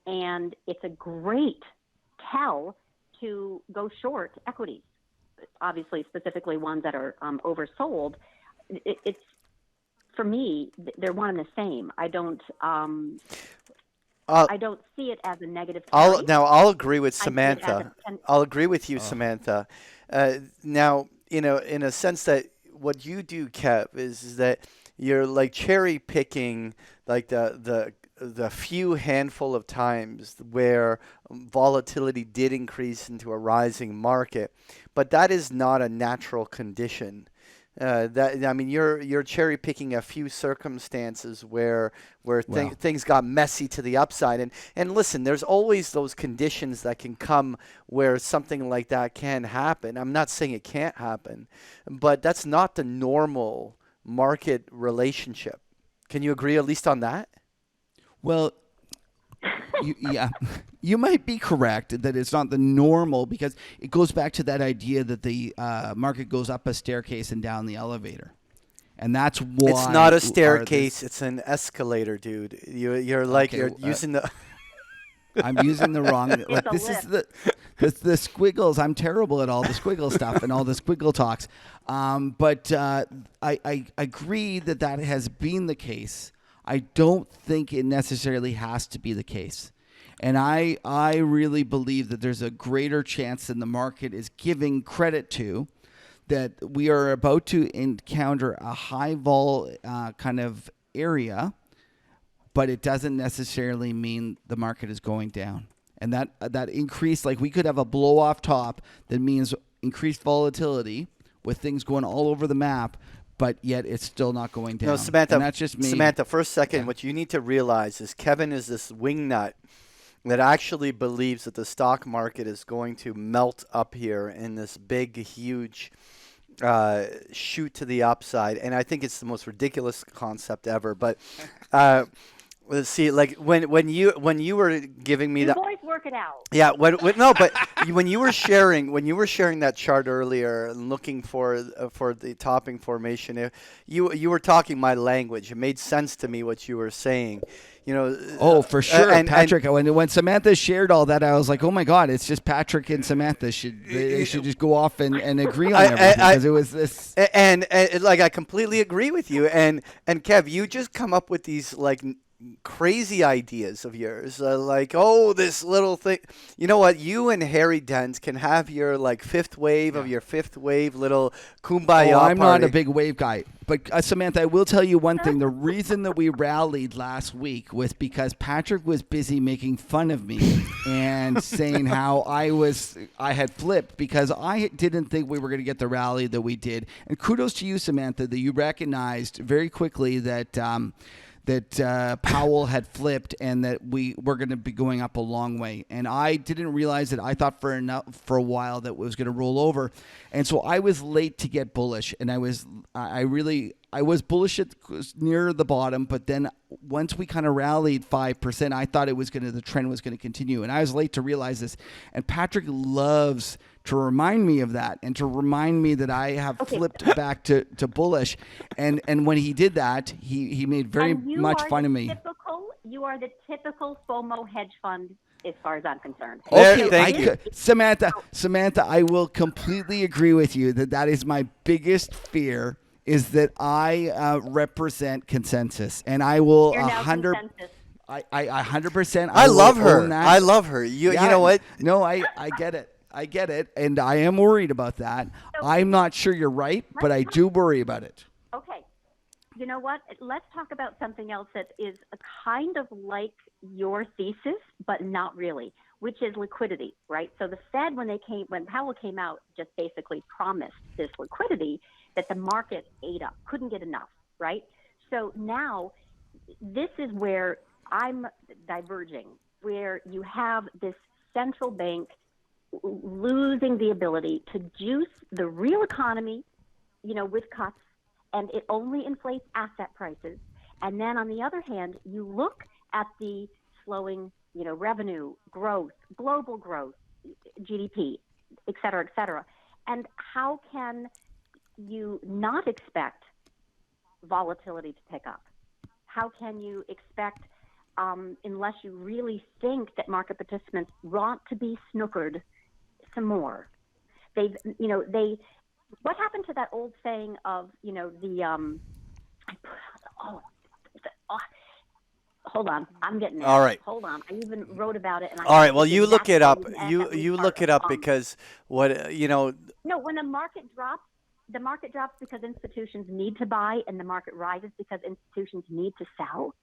and it's a great tell to go short equities, obviously specifically ones that are oversold. It's, for me, they're one and the same. I don't see it as a negative carry. I'll agree with Samantha. I'll agree with you, Samantha. Now, in a sense that what you do, Kev, is that you're like cherry picking like the few handful of times where volatility did increase into a rising market, but that is not a natural condition. You're cherry picking a few circumstances where things got messy to the upside, and listen, there's always those conditions that can come where something like that can happen. I'm not saying it can't happen, but that's not the normal market relationship. Can you agree at least on that? Well, you might be correct that it's not the normal, because it goes back to that idea that the market goes up a staircase and down the elevator. And that's why it's not a staircase, it's an escalator, dude. You're using the I'm using the wrong. Like, this is the squiggles. I'm terrible at all the squiggle stuff and all the squiggle talks. But I agree that has been the case. I don't think it necessarily has to be the case. And I really believe that there's a greater chance than the market is giving credit to, that we are about to encounter a high vol kind of area, but it doesn't necessarily mean the market is going down. And that increase, like we could have a blow off top that means increased volatility with things going all over the map, but yet it's still not going down. No, Samantha, and that's just me. Samantha, for a second, what you need to realize is Kevin is this wingnut that actually believes that the stock market is going to melt up here in this big, huge shoot to the upside. And I think it's the most ridiculous concept ever. But let's see, like when you were giving me you that, boys work it out. yeah, when you were sharing that chart earlier and looking for the topping formation, you were talking my language. It made sense to me what you were saying. Oh, for sure, Patrick. When Samantha shared all that, I was like, "Oh my God, it's just Patrick and Samantha. They should just go off and agree on everything." Because it was this, and like I completely agree with you. And Kev, you just come up with these like crazy ideas of yours, like, oh, this little thing. You know what? You and Harry Dent can have your like fifth wave of your fifth wave little kumbaya. I'm party. not a big wave guy, but Samantha, I will tell you one thing. The reason that we rallied last week was because Patrick was busy making fun of me and saying how I had flipped because I didn't think we were going to get the rally that we did. And kudos to you, Samantha, that you recognized very quickly that Powell had flipped and that we were going to be going up a long way. And I didn't realize it. I thought for a while that it was going to roll over. And so I was late to get bullish. And I was bullish near the bottom. But then once we kind of rallied 5%, I thought the trend was going to continue. And I was late to realize this. And Patrick loves to remind me of that and to remind me that I have flipped back to bullish. And when he did that, he made very much fun of me. You are the typical FOMO hedge fund as far as I'm concerned. There, thank you. Samantha, I will completely agree with you that is my biggest fear, is that I represent consensus, and I will You're now 100. consensus. I 100%. I love will her. own that. I love her. You know what? No, I get it. I get it, and I am worried about that. I'm not sure you're right, but I do worry about it. Okay. You know what? Let's talk about something else that is a kind of like your thesis, but not really, which is liquidity, right? So the Fed, when Powell came out, just basically promised this liquidity that the market ate up, couldn't get enough, right? So now this is where I'm diverging, where you have this central bank losing the ability to juice the real economy, with cuts, and it only inflates asset prices. And then on the other hand, you look at the slowing, revenue growth, global growth, GDP, et cetera, and how can you not expect volatility to pick up? How can you expect, unless you really think that market participants want to be snookered some more? What happened to that old saying of, hold on, I'm getting there. All right. Hold on, I even wrote about it. And All right. Well, you look it up. You look it up because what No, when the market drops because institutions need to buy, and the market rises because institutions need to sell.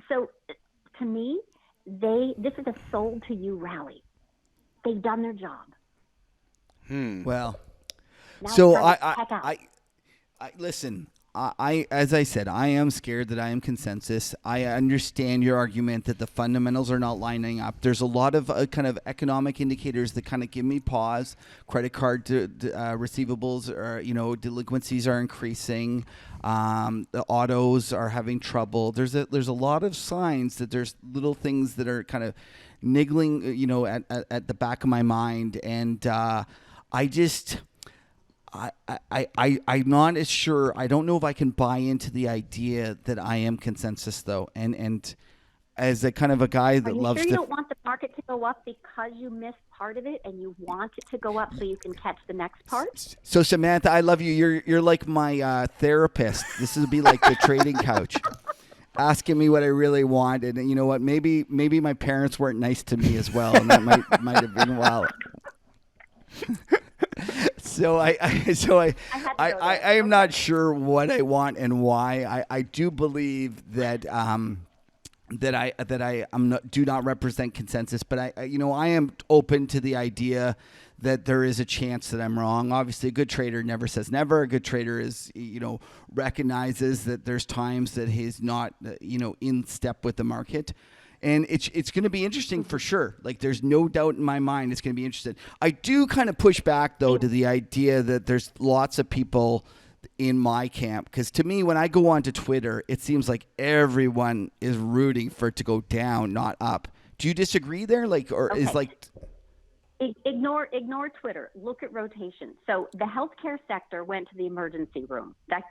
So, to me, this is a sold to you rally. They've done their job. Well, Now so it's time to check out. I listen. As I said, I am scared that I am consensus. I understand your argument that the fundamentals are not lining up. There's a lot of kind of economic indicators that kind of give me pause. Credit card receivables, or delinquencies are increasing. The autos are having trouble. There's a lot of signs that there's little things that are kind of niggling, at the back of my mind, and I'm not as sure. I don't know if I can buy into the idea that I am consensus, though. And as a kind of a guy that loves you don't want the market to go up because you missed part of it, and you want it to go up so you can catch the next part? So Samantha, I love you. You're like my therapist. This would be like the trading couch, asking me what I really want. And you know what? Maybe my parents weren't nice to me as well, and that might have been well. So I am not sure what I want and why. I do believe that do not represent consensus, but I am open to the idea that there is a chance that I'm wrong. Obviously, a good trader never says never. A good trader is recognizes that there's times that he's not in step with the market. And it's going to be interesting for sure. Like, there's no doubt in my mind it's going to be interesting. I do kind of push back, though, to the idea that there's lots of people in my camp. Because to me, when I go onto Twitter, it seems like everyone is rooting for it to go down, not up. Do you disagree there? Ignore Twitter. Look at rotation. So the healthcare sector went to the emergency room. That's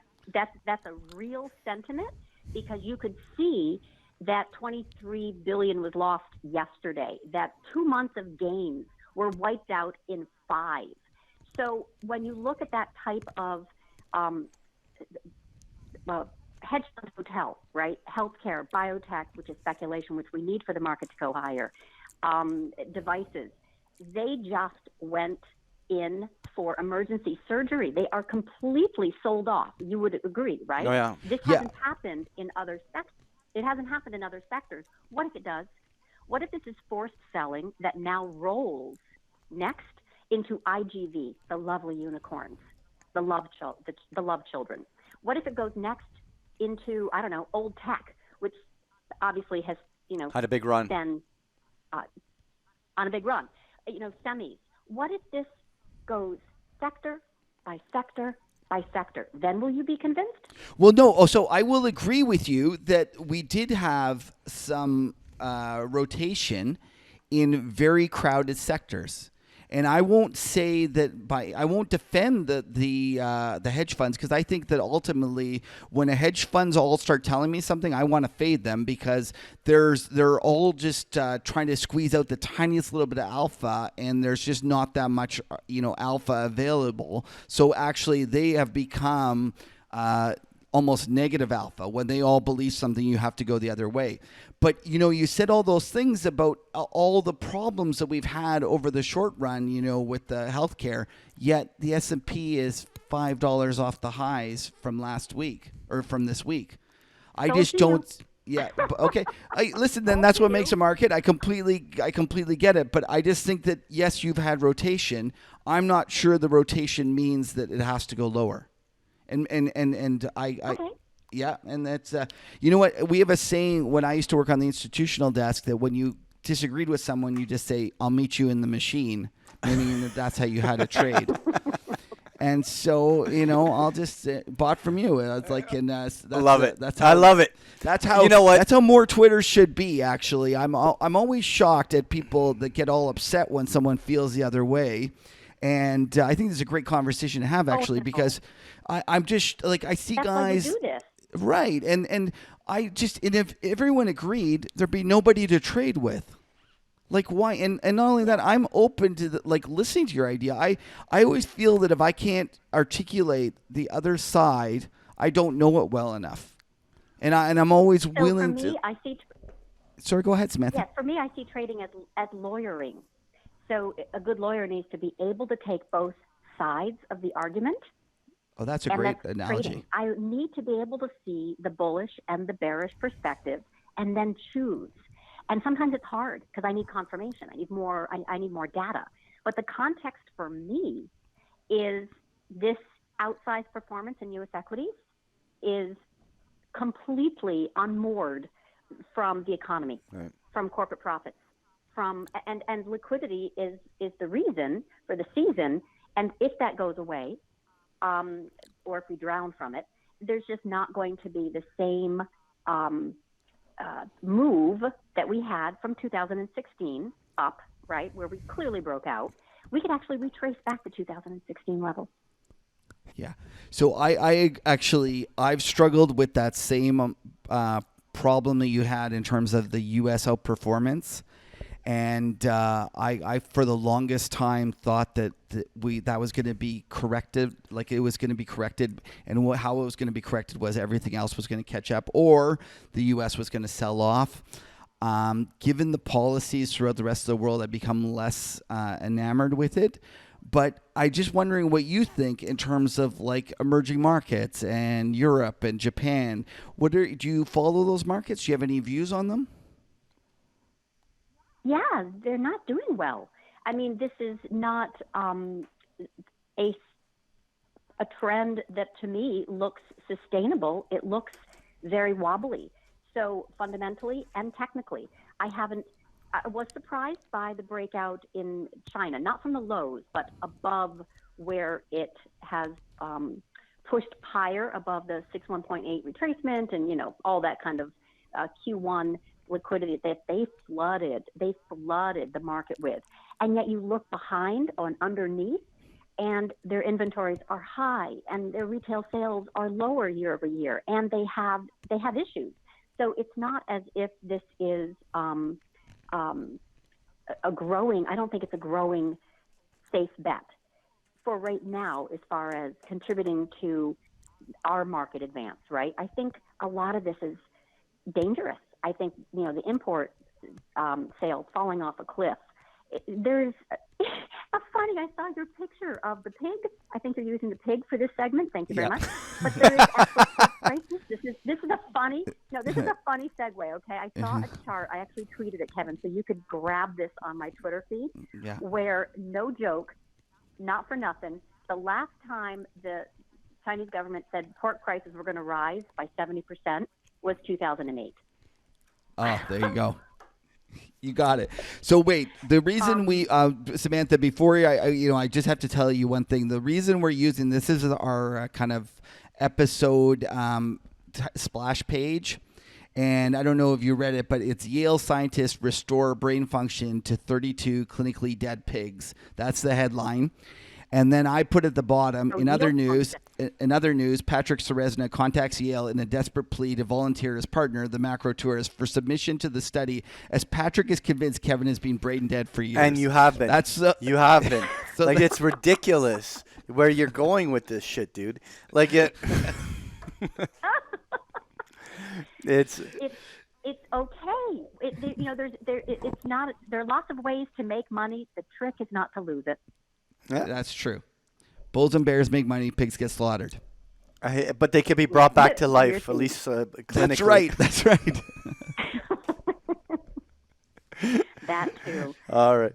a real sentiment, because you could see that $23 billion was lost yesterday, that 2 months of gains were wiped out in 5. So when you look at that type of hedge fund hotel, right, healthcare, biotech, which is speculation, which we need for the market to go higher, devices, they just went in for emergency surgery. They are completely sold off. You would agree, right? Oh, yeah. This hasn't happened in other sectors. It hasn't happened in other sectors. What if it does? What if this is forced selling that now rolls next into IGV, the lovely unicorns, the love children? What if it goes next into, I don't know, old tech, which obviously has, had a big run. Been on a big run. Semis. What if this goes sector by sector by sector? Then will you be convinced? Well, no. Oh, so I will agree with you that we did have some rotation in very crowded sectors. And I won't say that I won't defend the hedge funds, because I think that ultimately when a hedge funds all start telling me something, I want to fade them, because they're all just trying to squeeze out the tiniest little bit of alpha, and there's just not that much alpha available. So actually they have become almost negative alpha. When they all believe something, you have to go the other way. But, you said all those things about all the problems that we've had over the short run, with the healthcare, yet the S&P is $5 off the highs from last week or from this week. I just don't. Yeah. Okay. Listen, then that's what makes a market. I completely get it. But I just think that, yes, you've had rotation. I'm not sure the rotation means that it has to go lower. And yeah, and that's you know what, we have a saying when I used to work on the institutional desk, that when you disagreed with someone, you just say, "I'll meet you in the machine," meaning that's how you had to trade. And so I'll just bought from you. It's like, and love it. That's how, I love it. That's how That's how more Twitter should be. Actually, I'm always shocked at people that get all upset when someone feels the other way. And I think this is a great conversation to have, actually, because I'm just like, I see guys. Why we do this. Right. And if everyone agreed, there'd be nobody to trade with. Like, why? And not only that, I'm open to listening to your idea. I always feel that if I can't articulate the other side, I don't know it well enough. And I'm always willing for me, to. I see. Sorry, go ahead, Samantha. Yes, for me, I see trading as lawyering. So a good lawyer needs to be able to take both sides of the argument. Oh, that's a great analogy. Trading. I need to be able to see the bullish and the bearish perspective and then choose. And sometimes it's hard because I need confirmation. I need more data. But the context for me is this outsized performance in U.S. equities is completely unmoored from the economy, right, from corporate profits. And liquidity is the reason for the season. And if that goes away, or if we drown from it, there's just not going to be the same move that we had from 2016 up, right, where we clearly broke out. We could actually retrace back to 2016 levels. Yeah. So I've struggled with that same problem that you had in terms of the U.S. outperformance. And I for the longest time thought that was going to be corrected, like it was going to be corrected, and how it was going to be corrected was everything else was going to catch up, or the U.S. was going to sell off. Given the policies throughout the rest of the world, I've become less enamored with it. But I just wondering what you think in terms of like emerging markets and Europe and Japan. Do you follow those markets? Do you have any views on them? Yeah, they're not doing well. I mean, this is not a trend that to me looks sustainable. It looks very wobbly. So fundamentally and technically, I was surprised by the breakout in China, not from the lows, but above where it has pushed higher above the 61.8 retracement and, all that kind of Q1 liquidity that they flooded the market with. And yet you look behind or underneath, and their inventories are high and their retail sales are lower year over year, and they have issues. So it's not as if this is a growing, I don't think it's a growing safe bet for right now as far as contributing to our market advance, right? I think a lot of this is dangerous. I think, the import sales falling off a cliff. There's funny, I saw your picture of the pig. I think you're using the pig for this segment. Thank you very much. But there is actual prices. This is a funny segue, okay? I saw a chart. I actually tweeted it, Kevin, so you could grab this on my Twitter feed, where, no joke, not for nothing, the last time the Chinese government said pork prices were going to rise by 70% was 2008. Oh, there you go. You got it. So wait, the reason Samantha, before I just have to tell you one thing. The reason we're using this is our kind of episode splash page, And I don't know if you read it, but it's Yale scientists restore brain function to 32 clinically dead pigs. That's the headline. And then I put at the bottom, in other news, Patrick Ceresna contacts Yale in a desperate plea to volunteer as partner, the macro tourist, for submission to the study, as Patrick is convinced Kevin has been brain dead for years. And you have been. You have been. So like, it's ridiculous where you're going with this shit, dude. Like, it's okay. It's not. There are lots of ways to make money. The trick is not to lose it. Yeah. That's true. Bulls and bears make money. Pigs get slaughtered. But they can be brought back to life, at least clinically. That's right. That's right. That too. All right.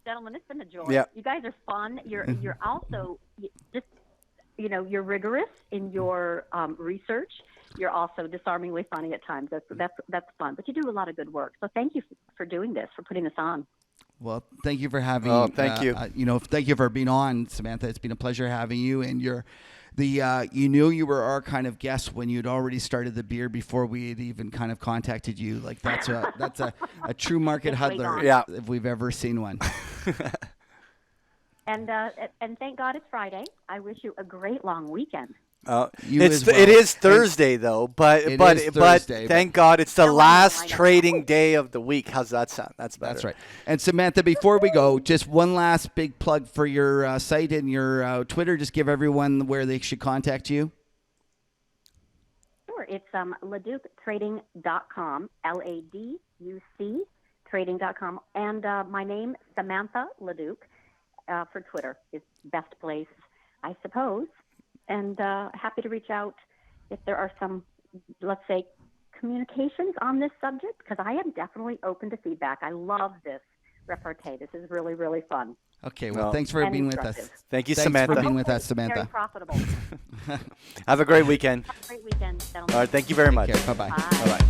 Gentlemen, it's been a joy. Yeah. You guys are fun. You're also just, you're rigorous in your research. You're also disarmingly funny at times. That's fun. But you do a lot of good work. So thank you for doing this, for putting this on. Well, thank you for having. Thank you. Thank you for being on, Samantha. It's been a pleasure having you. And you knew you were our kind of guest when you'd already started the beer before we had even kind of contacted you. Like that's a true market huddler, if we've ever seen one. And thank God it's Friday. I wish you a great long weekend. It is Thursday though, but thank God it's the last trading day of the week. How's that sound? That's better. That's right. And Samantha, before we go, just one last big plug for your site and your Twitter. Just give everyone where they should contact you. Sure. It's LaDucTrading.com, LADUC trading.com, and my name, Samantha LaDuc, for Twitter is best place, I suppose. And happy to reach out if there are some, let's say, communications on this subject, because I am definitely open to feedback. I love this repartee. This is really, really fun. Okay, well, thanks for being with us. Thank you, Samantha. Thanks for being with us, Samantha. Very profitable. Have a great weekend. Have a great weekend, gentlemen. All right, thank you very much. Bye-bye. Bye-bye.